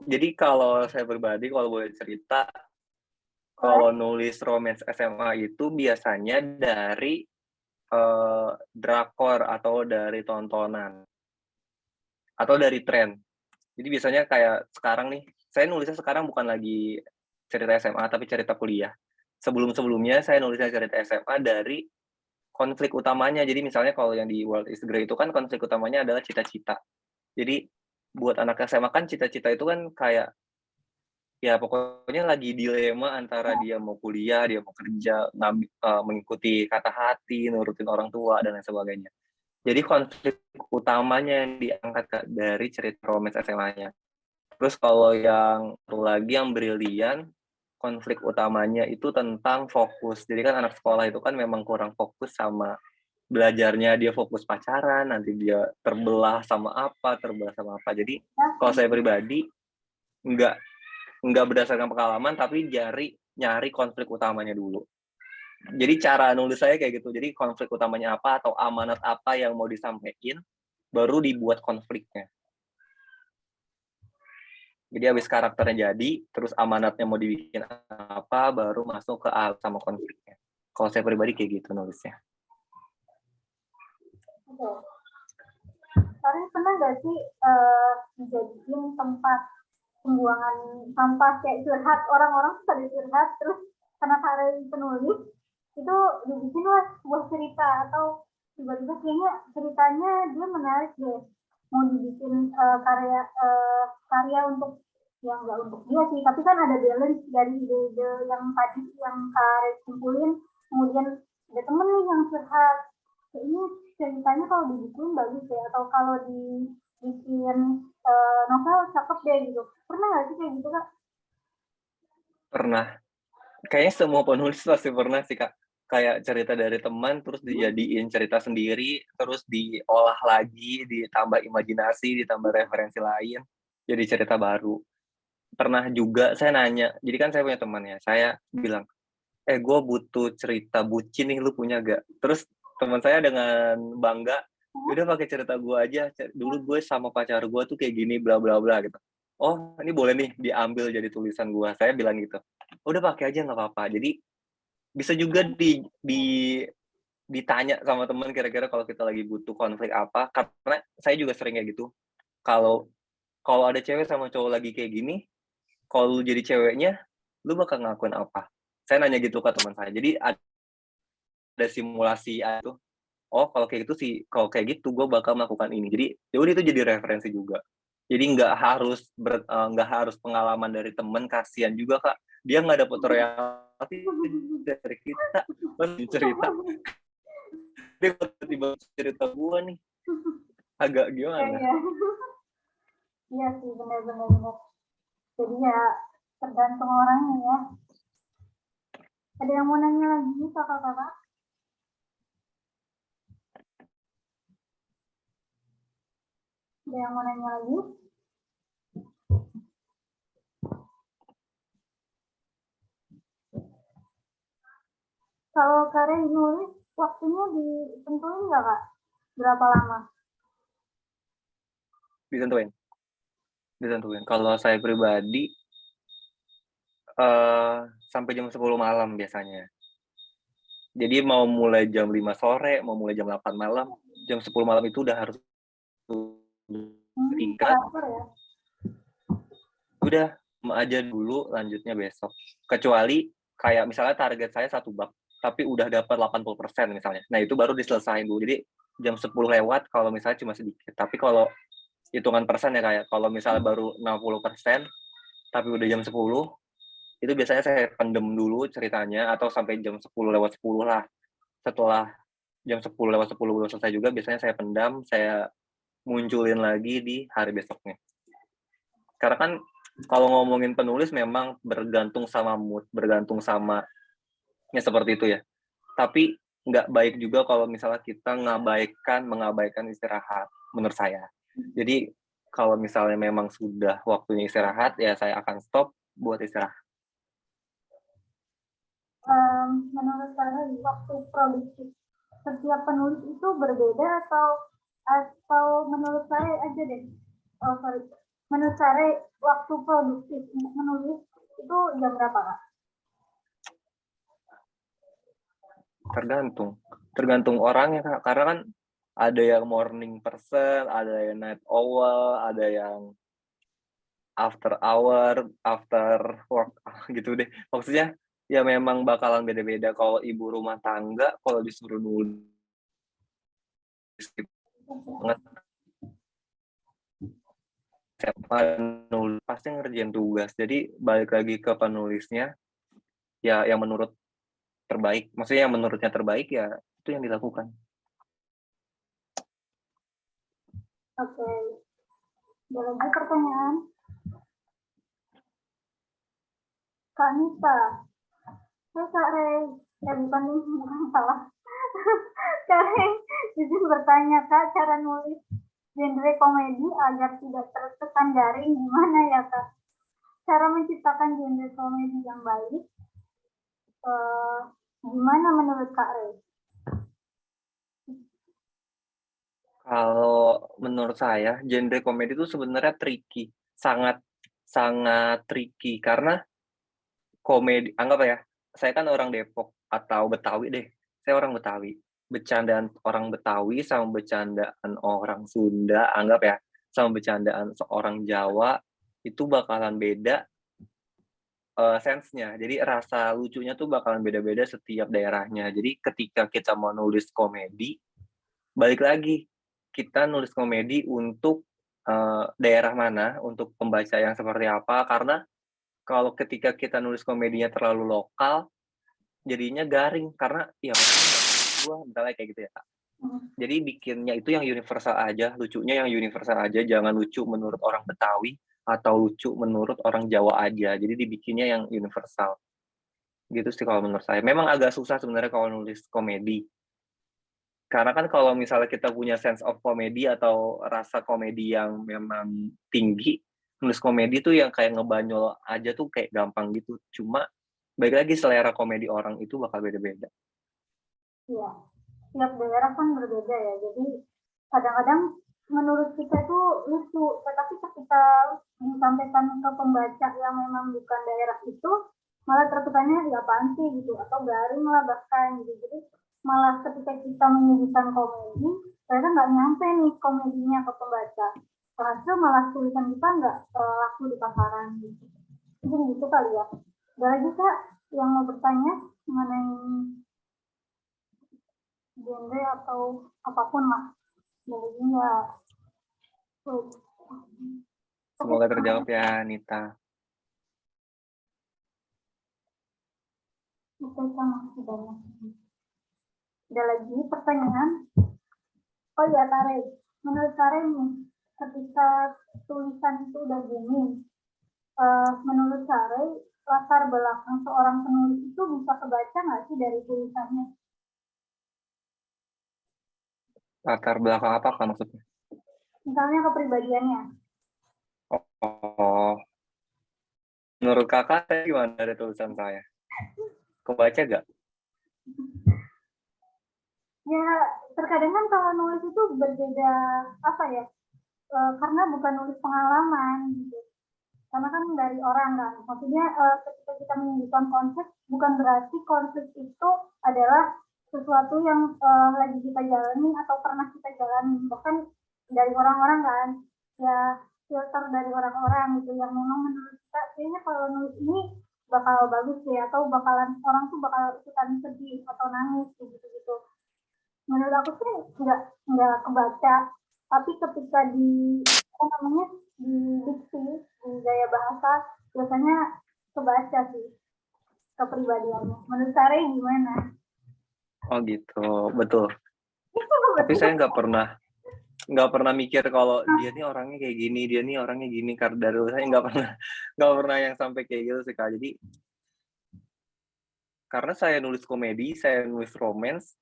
jadi kalau saya pribadi kalau boleh cerita, kalau nulis romance SMA itu biasanya dari drakor atau dari tontonan atau dari tren. Jadi biasanya kayak sekarang nih, saya nulisnya sekarang bukan lagi cerita SMA tapi cerita kuliah. Sebelum-sebelumnya saya nulisnya cerita SMA dari konflik utamanya. Jadi misalnya kalau yang di World is Grey itu kan konflik utamanya adalah cita-cita. Jadi buat anak SMA kan cita-cita itu kan kayak ya pokoknya lagi dilema antara dia mau kuliah, dia mau kerja, mengikuti kata hati, nurutin orang tua dan lain sebagainya. Jadi konflik utamanya yang diangkat dari cerita romance SMA-nya. Terus kalau yang satu lagi yang brilian, konflik utamanya itu tentang fokus. Jadi kan anak sekolah itu kan memang kurang fokus sama belajarnya, dia fokus pacaran, nanti dia terbelah sama apa. Jadi kalau saya pribadi nggak berdasarkan pengalaman, tapi nyari konflik utamanya dulu. Jadi cara nulis saya kayak gitu. Jadi konflik utamanya apa atau amanat apa yang mau disampaikan, baru dibuat konfliknya. Jadi habis karakternya jadi, terus amanatnya mau dibikin apa, baru masuk ke sama konfliknya. Kalau saya pribadi kayak gitu nulisnya. Kalian pernah nggak sih dijadiin tempat pembuangan sampah kayak curhat, orang-orang tuh pada curhat, terus karena kalian penulis itu dibikin lah sebuah cerita, atau tiba-tiba kayaknya ceritanya dia menarik deh, mau dibikin karya untuk yang nggak untuk dia sih, tapi kan ada balance dari ide-ide yang tadi yang Kak kumpulin, kemudian ada temen nih yang curhat, kayaknya ceritanya kalau dibikin bagus ya, atau kalau dibikin novel cakep deh gitu. Pernah nggak sih kayak gitu, Kak? Pernah. Kayaknya semua penulis pasti pernah sih, Kak. Kayak cerita dari teman, terus dijadiin cerita sendiri, terus diolah lagi, ditambah imajinasi, ditambah referensi lain, jadi cerita baru. Pernah juga saya nanya, jadi kan saya punya teman ya, saya bilang, gue butuh cerita bucin nih, lu punya gak? Terus teman saya dengan bangga, udah pakai cerita gue aja, dulu gue sama pacar gue tuh kayak gini, bla bla bla gitu. Oh, ini boleh nih diambil jadi tulisan gue. Saya bilang gitu. Udah pakai aja nggak apa-apa. Jadi bisa juga ditanya sama teman kira-kira kalau kita lagi butuh konflik apa, karena saya juga sering kayak gitu. Kalau ada cewek sama cowok lagi kayak gini, kalau lu jadi ceweknya, lu bakal ngelakuin apa? Saya nanya gitu ke teman saya. Jadi ada simulasi itu. Oh, kalau kayak gitu gue bakal melakukan ini. Jadi yaudah itu jadi referensi juga. Jadi nggak harus pengalaman dari temen, kasihan juga Kak. Dia nggak dapet royalti dari kita, terus cerita. Dia tiba-tiba cerita gue nih, agak gimana? Iya sih, benar. Jadi ya tergantung orangnya ya. Ada yang mau nanya lagi kakak-kakak? Ada yang mau nanya lagi? Kalau karya nulis, waktunya ditentuin nggak, Kak? Berapa lama? Ditentuin. Kalau saya pribadi, sampai jam 10 malam biasanya. Jadi mau mulai jam 5 sore, mau mulai jam 8 malam, jam 10 malam itu udah harus tingkat. Ya? Udah, aja dulu, lanjutnya besok. Kecuali kayak misalnya target saya 1 bab, tapi udah dapat 80% misalnya. Nah, itu baru diselesain dulu. Jadi jam 10 lewat kalau misalnya cuma sedikit. Tapi kalau hitungan persen ya kayak kalau misalnya baru 60%, tapi udah jam 10, itu biasanya saya pendem dulu ceritanya atau sampai jam 10:10 lah. Setelah jam 10:10 belum selesai juga biasanya saya pendam, saya munculin lagi di hari besoknya. Karena kan kalau ngomongin penulis memang bergantung sama mood, bergantung sama ya seperti itu ya. Tapi nggak baik juga kalau misalnya kita mengabaikan istirahat, menurut saya. Jadi kalau misalnya memang sudah waktunya istirahat, ya saya akan stop buat istirahat. Menurut saya waktu produktif setiap penulis itu berbeda atau menurut saya aja deh. Menurut saya waktu produktif untuk menulis itu jam berapa, Kak? Tergantung orangnya, Kak. Karena kan ada yang morning person, ada yang night owl, ada yang after hour, after work gitu deh. Maksudnya ya memang bakalan beda-beda. Kalau ibu rumah tangga kalau disuruh nulis banget nulis pasti ngerjain tugas. Jadi balik lagi ke penulisnya ya yang menurut terbaik. Maksudnya yang menurutnya terbaik ya itu yang dilakukan. Oke. Ada lagi pertanyaan? Kak Nita. Kak Rey. Bukan salah. Kak Rey izin bertanya, Kak, cara nulis genre komedi agar tidak terkesan garing gimana ya, Kak? Cara menciptakan genre komedi yang baik gimana menurut Kak Rey? Kalau menurut saya genre komedi itu sebenarnya tricky, sangat tricky karena komedi anggap ya, saya kan orang Depok atau Betawi deh, saya orang Betawi. Bercandaan orang Betawi sama bercandaan orang Sunda, anggap ya, sama bercandaan seorang Jawa itu bakalan beda sense-nya. Jadi rasa lucunya tuh bakalan beda-beda setiap daerahnya. Jadi ketika kita mau nulis komedi, balik lagi kita nulis komedi untuk daerah mana, untuk pembaca yang seperti apa, karena kalau ketika kita nulis komedinya terlalu lokal, jadinya garing, karena ya maksudnya gua misalnya kayak gitu ya, Kak. Jadi bikinnya itu yang universal aja, lucunya yang universal aja, jangan lucu menurut orang Betawi atau lucu menurut orang Jawa aja. Jadi dibikinnya yang universal. Gitu sih kalau menurut saya. Memang agak susah sebenarnya kalau nulis komedi. Karena kan kalau misalnya kita punya sense of comedy atau rasa komedi yang memang tinggi, nulis komedi tuh yang kayak ngebanyol aja tuh kayak gampang gitu. Cuma balik lagi selera komedi orang itu bakal beda-beda. Iya, tiap daerah kan berbeda ya. Jadi kadang-kadang menurut kita itu lucu, tetapi ketika disampaikan ke pembaca yang memang bukan daerah itu, malah terkesannya ya apaan sih gitu, atau garing lah bahkan gitu. Jadi malah ketika kita menyuguhkan komedi, ternyata nggak nyampe nih komedinya ke pembaca. Hasil malah tulisan kita nggak laku di pasaran gitu. Mungkin gitu kali ya. Ada lagi Kak yang mau bertanya mengenai genre atau apapun lah. Jadi ya. Semoga terjawab ya, Nita. Oke, makasih banyak. Ada lagi pertanyaan? Oh ya, Tare. Menurut Tare nih, ketika tulisan itu udah booming, menurut Tare, latar belakang seorang penulis itu bisa kebaca nggak sih dari tulisannya? Latar belakang apa kan maksudnya? Misalnya kepribadiannya. Oh, menurut kakak gimana dari tulisan saya? Kebaca gak? Ya, terkadang kan kalau nulis itu berbeda apa ya? Karena bukan nulis pengalaman gitu. Karena kan dari orang kan. Maksudnya ketika kita menunjukkan konsep, bukan berarti konflik itu adalah sesuatu yang lagi kita jalani atau pernah kita jalani. Bahkan dari orang-orang kan, ya filter dari orang-orang gitu yang memang menurut kita kayaknya kalau nulis ini bakal bagus ya, atau bakalan orang tuh bakal ikutan sedih atau nangis gitu. Menurut aku sih nggak kebaca, tapi ketika di apa namanya di diksi, di gaya bahasa biasanya kebaca sih kepribadiannya. Menurut Sare gimana? Oh gitu, betul. Tapi saya nggak pernah mikir kalau dia nih orangnya kayak gini, dia nih orangnya gini. Karena dari dulu saya nggak pernah yang sampai kayak gitu sih Kak. Jadi karena saya nulis komedi, saya nulis romance,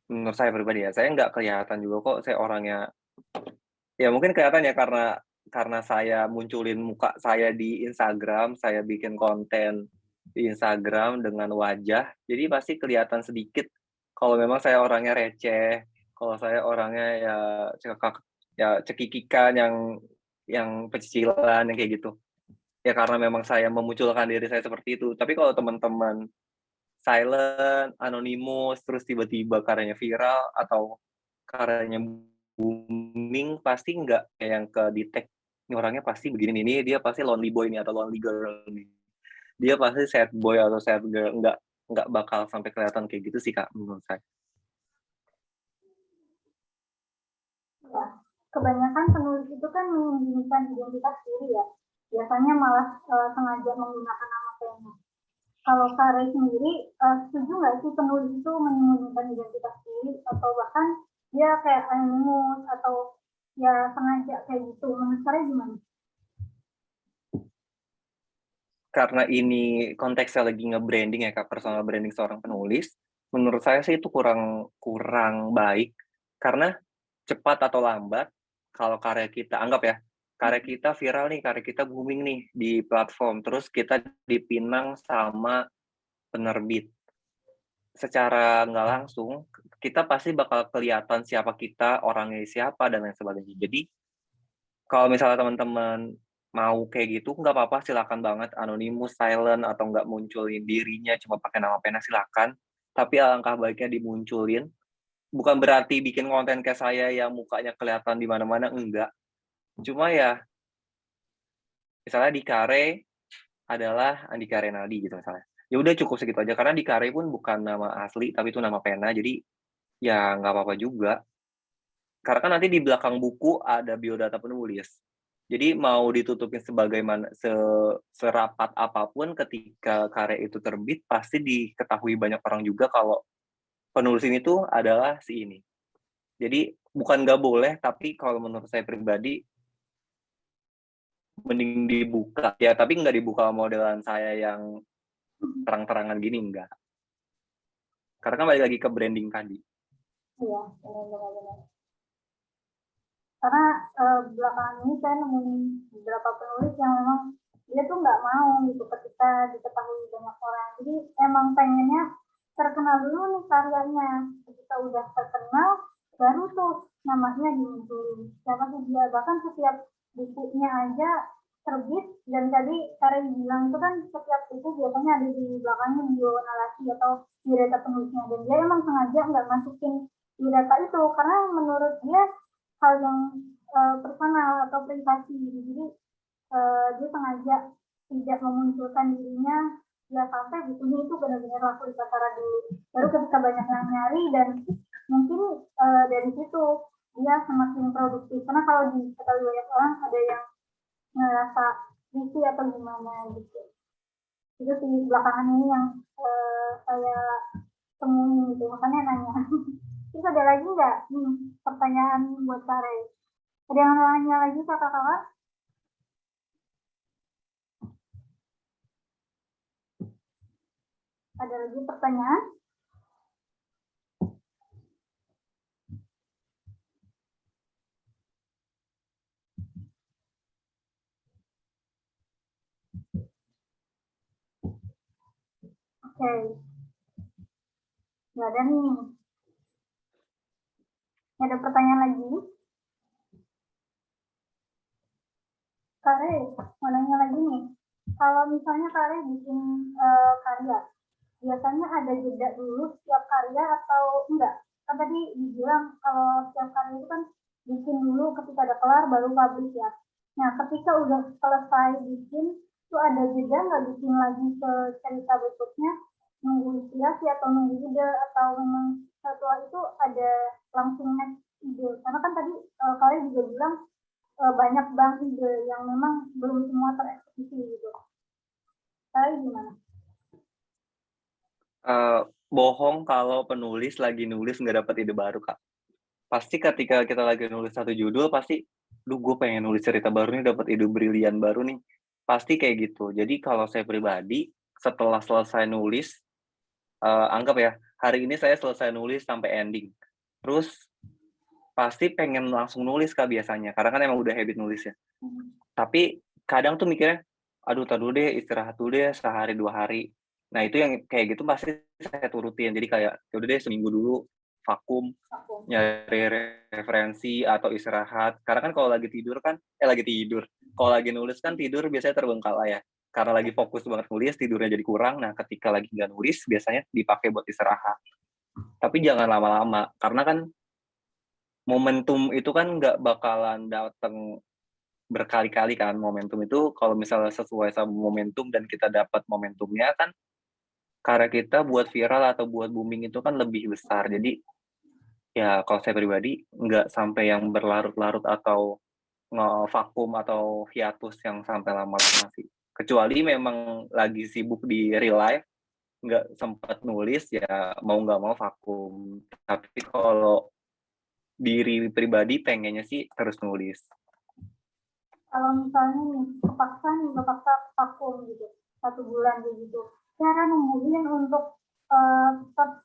menurut saya pribadi ya, saya nggak kelihatan juga kok saya orangnya. Ya mungkin kelihatan ya karena saya munculin muka saya di Instagram, saya bikin konten di Instagram dengan wajah, jadi pasti kelihatan sedikit kalau memang saya orangnya receh, kalau saya orangnya ya cekikikan yang pecicilan, yang kayak gitu. Ya karena memang saya memunculkan diri saya seperti itu. Tapi kalau teman-teman silent, anonymous, terus tiba-tiba karyanya viral atau karyanya booming, pasti nggak kayak yang ke-detect, "Ini orangnya pasti begini nih, dia pasti lonely boy nih atau lonely girl nih. Dia pasti sad boy atau sad girl." Nggak bakal sampai kelihatan kayak gitu sih, Kak, menurut saya. Ya, kebanyakan penulis itu kan menyembunyikan identitas diri ya. Biasanya malah sengaja menggunakan nama pena. Kalau Sare sendiri, setuju nggak sih penulis itu menyembunyikan identitas diri atau bahkan dia kayak anonymous atau ya sengaja kayak gitu? Menurut Sare gimana? Karena ini konteksnya lagi nge-branding ya Kak, personal branding seorang penulis, menurut saya sih itu kurang baik, karena cepat atau lambat, kalau karya kita anggap ya, karya kita viral nih, karya kita booming nih di platform, terus kita dipinang sama penerbit. Secara nggak langsung, kita pasti bakal kelihatan siapa kita, orangnya siapa, dan lain sebagainya. Jadi, kalau misalnya teman-teman mau kayak gitu, nggak apa-apa, silakan banget anonymous, silent, atau nggak munculin dirinya cuma pakai nama pena, silakan. Tapi alangkah baiknya dimunculin. Bukan berarti bikin konten kayak saya yang mukanya kelihatan di mana-mana, enggak. Cuma ya, misalnya di Kare adalah Andika Renaldi gitu misalnya. Ya udah cukup segitu aja, karena di Kare pun bukan nama asli, tapi itu nama pena, jadi ya nggak apa-apa juga. Karena kan nanti di belakang buku ada biodata penulis. Jadi mau ditutupin serapat apapun ketika karya itu terbit, pasti diketahui banyak orang juga kalau penulis ini tuh adalah si ini. Jadi bukan nggak boleh, tapi kalau menurut saya pribadi, mending dibuka. Ya tapi nggak dibuka modelan saya yang terang-terangan gini, enggak. Karena kan balik lagi ke branding tadi. Iya, benar-benar. Karena belakangan ini saya nemuin beberapa penulis yang memang dia tuh nggak mau gitu ketika diketahui banyak orang. Jadi emang pengennya terkenal dulu nih karyanya. Ketika udah terkenal, baru tuh namanya dimunculin. Siapa sih dia? Bahkan setiap bukunya aja terbit, dan tadi Karen bilang itu kan setiap buku biasanya ada di belakangnya bio narasi atau biodata penulisnya, dan dia emang sengaja nggak masukin biodata itu karena menurut dia hal yang personal atau privasi. Jadi dia sengaja tidak memunculkan dirinya ya sampai bukunya itu benar-benar laku di pasaran dulu. Baru ketika banyak yang nyari, dan mungkin dari situ dia semakin produktif. Karena kalau diketahui banyak orang, ada yang ngerasa risih atau gimana gitu. Itu sih belakangan ini yang saya temui gitu. Makanya nanya. Terus ada lagi nggak pertanyaan buat Sare? Ada yang nanya lagi kakak-kakak? Ada lagi pertanyaan? Oke. Nggak ada nih. Ada pertanyaan lagi? Kare, mau nanya lagi nih. Kalau misalnya Kare bikin karya, biasanya ada jeda dulu setiap karya atau enggak? Kan tadi dibilang kalau setiap karya itu kan bikin dulu, ketika ada kelar baru publish ya. Nah, ketika udah selesai bikin, itu ada jeda nggak bikin lagi ke cerita berikutnya? Nunggu inspirasi atau nunggu ide, atau memang setelah itu ada langsung next ide? Karena kan tadi kalian juga bilang banyak banget ide yang memang belum semua tereksekusi gitu. Saya gimana? Bohong kalau penulis lagi nulis nggak dapat ide baru, Kak. Pasti ketika kita lagi nulis satu judul, pasti, "Duh, gue pengen nulis cerita baru nih, dapat ide brilian baru nih." Pasti kayak gitu. Jadi kalau saya pribadi, setelah selesai nulis, anggap ya, hari ini saya selesai nulis sampai ending. Terus pasti pengen langsung nulis, Kak, biasanya, karena kan emang udah habit nulis ya. Tapi kadang tuh mikirnya, "Aduh, entar dulu deh, istirahat dulu deh sehari, 2 hari." Nah, itu yang kayak gitu pasti saya turutin. Jadi kayak, ya udah deh seminggu dulu vakum, Aku. nyari referensi atau istirahat. Karena kan kalau lagi tidur, kalau lagi nulis kan tidur biasanya terbengkalai ya. Karena lagi fokus banget nulis, tidurnya jadi kurang. Nah, ketika lagi nggak nulis, biasanya dipakai buat istirahat. Tapi jangan lama-lama, karena kan momentum itu kan nggak bakalan dateng berkali-kali kan. Momentum itu kalau misalnya sesuai sama momentum dan kita dapat momentumnya kan, karya kita buat viral atau buat booming itu kan lebih besar. Jadi, ya kalau saya pribadi nggak sampai yang berlarut-larut atau ngevakum atau hiatus yang sampai lama-lama sih. Kecuali memang lagi sibuk di real life, nggak sempat nulis, ya mau nggak mau vakum. Tapi kalau diri pribadi pengennya sih terus nulis. Kalau misalnya nih kepaksa vakum gitu 1 bulan gitu, cara nemuin untuk tetap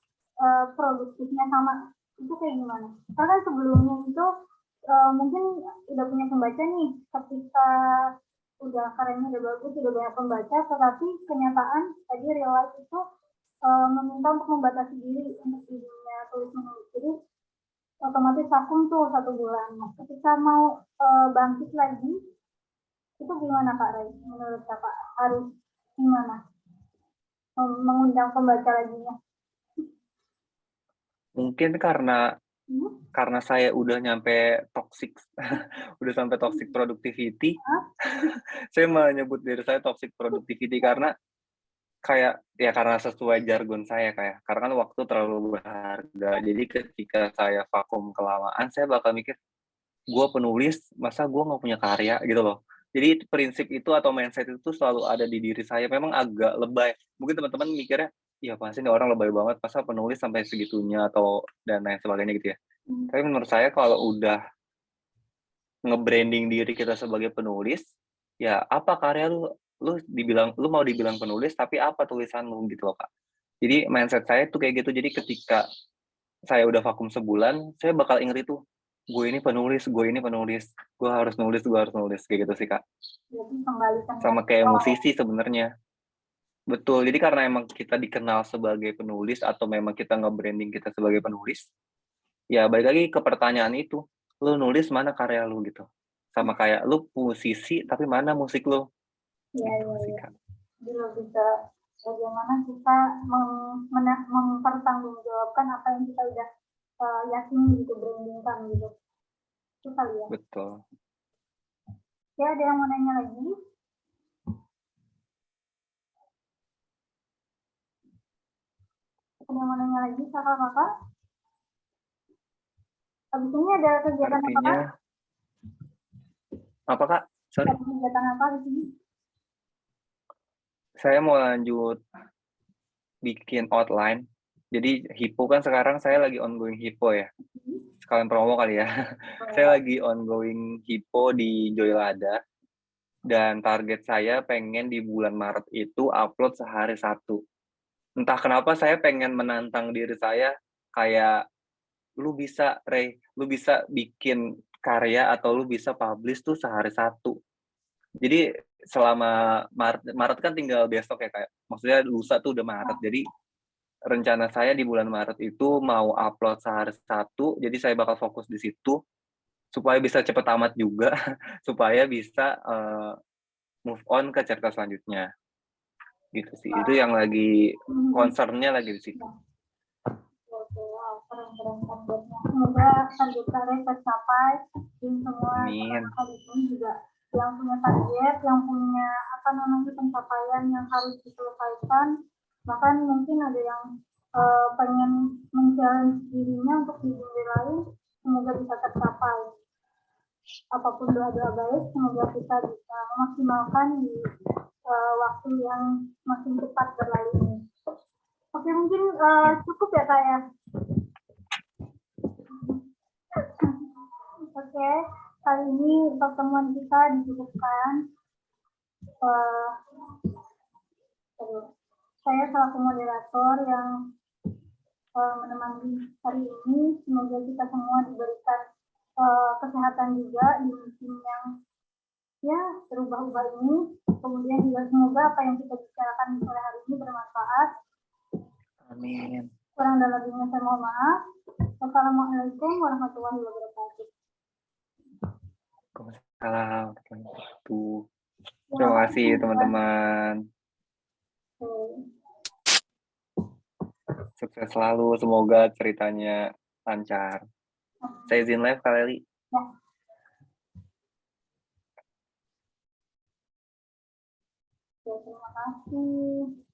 produktifnya sama itu kayak gimana? Karena sebelumnya itu mungkin udah punya pembaca nih, ketika udah karyanya udah bagus, udah banyak pembaca, tetapi kenyataan tadi real life itu meminta untuk membatasi diri untuk dirinya tulis menulis. Jadi otomatis vakum tuh 1 bulan. Nah, ketika mau bangkit lagi, itu gimana Kak Ray? Menurut Kakak harus gimana mengundang pembaca laginya? Mungkin karena saya udah nyampe toxic udah sampai toxic productivity, saya malah nyebut diri saya toxic productivity karena kayak ya karena sesuai jargon saya kayak karena kan waktu terlalu berharga. Jadi ketika saya vakum kelamaan, saya bakal mikir, "Gua penulis, masa gua nggak punya karya?" Gitu loh. Jadi prinsip itu atau mindset itu selalu ada di diri saya, memang agak lebay. Mungkin teman-teman mikirnya, "Iya apaan sih ini orang lebay banget, masa penulis sampai segitunya?" Atau dan lain sebagainya gitu ya. Tapi menurut saya kalau udah nge-branding diri kita sebagai penulis, ya apa karya lu? Lu mau dibilang penulis, tapi apa tulisan lu gitu loh, Kak. Jadi mindset saya tuh kayak gitu. Jadi ketika saya udah vakum sebulan, saya bakal inget itu, gue ini penulis, gue harus nulis, kayak gitu sih, Kak. Jadi kembalikan Sama kayak musisi sebenarnya. Betul, jadi karena emang kita dikenal sebagai penulis atau memang kita nge-branding kita sebagai penulis, ya balik lagi ke pertanyaan itu, lu nulis mana karya lu gitu. Sama kayak lu musisi tapi mana musik lu, ya, gitu ya, sih, ya. Kak. Jadi lebih ke bagaimana kita mempertanggungjawabkan apa yang kita udah yakini gitu, brandingkan gitu. Itu kali ya. Betul. Ya, ada yang mau nanya lagi? Ada yang mau nanya lagi, kakak-kakak? Habis ini ada kegiatan apa, Artinya Kak? apa, Kak? Sorry. Ada kegiatan apa di sini? Saya mau lanjut bikin outline. Jadi Hippo kan sekarang saya lagi ongoing Hippo ya. Sekalian promo kali ya. Saya lagi ongoing Hippo di Joylada. Dan target saya pengen di bulan Maret itu upload sehari 1. Entah kenapa saya pengen menantang diri saya kayak, lu bisa bikin karya atau lu bisa publish tuh sehari 1. Jadi selama Maret kan tinggal besok ya kayak, maksudnya lusa tuh udah Maret. Jadi rencana saya di bulan Maret itu mau upload sehari 1, jadi saya bakal fokus di situ supaya bisa cepet tamat juga, supaya bisa move on ke cerita selanjutnya. Gitu sih. Itu yang lagi concern-nya lagi di situ. Oke, wow, keren targetnya. Semoga target kalian tercapai. Dan semua Amin. teman-teman di sini juga yang punya target, yang punya pencapaian yang harus diselesaikan. Bahkan mungkin ada yang pengen men-challenge dirinya untuk di dunia lain, semoga bisa tercapai. Apapun doa-doa baik, semoga kita bisa memaksimalkan di waktu yang makin cepat berlalu ini. Oke, mungkin cukup ya Kak ya. Oke, kali ini pertemuan kita dicukupkan. Saya selaku moderator yang menemani hari ini, semoga kita semua diberikan kesehatan juga di musim yang ya berubah-ubah ini. Kemudian juga semoga apa yang kita bicarakan di sore hari ini bermanfaat. Amin. Kurang dan lebihnya saya mohon maaf. Wassalamualaikum warahmatullahi wabarakatuh. Waalaikumsalam warahmatullahi wabarakatuh. Terima kasih teman-teman. Sukses selalu, semoga ceritanya lancar. Saya izin live Kak Leli. Ya. Terima kasih.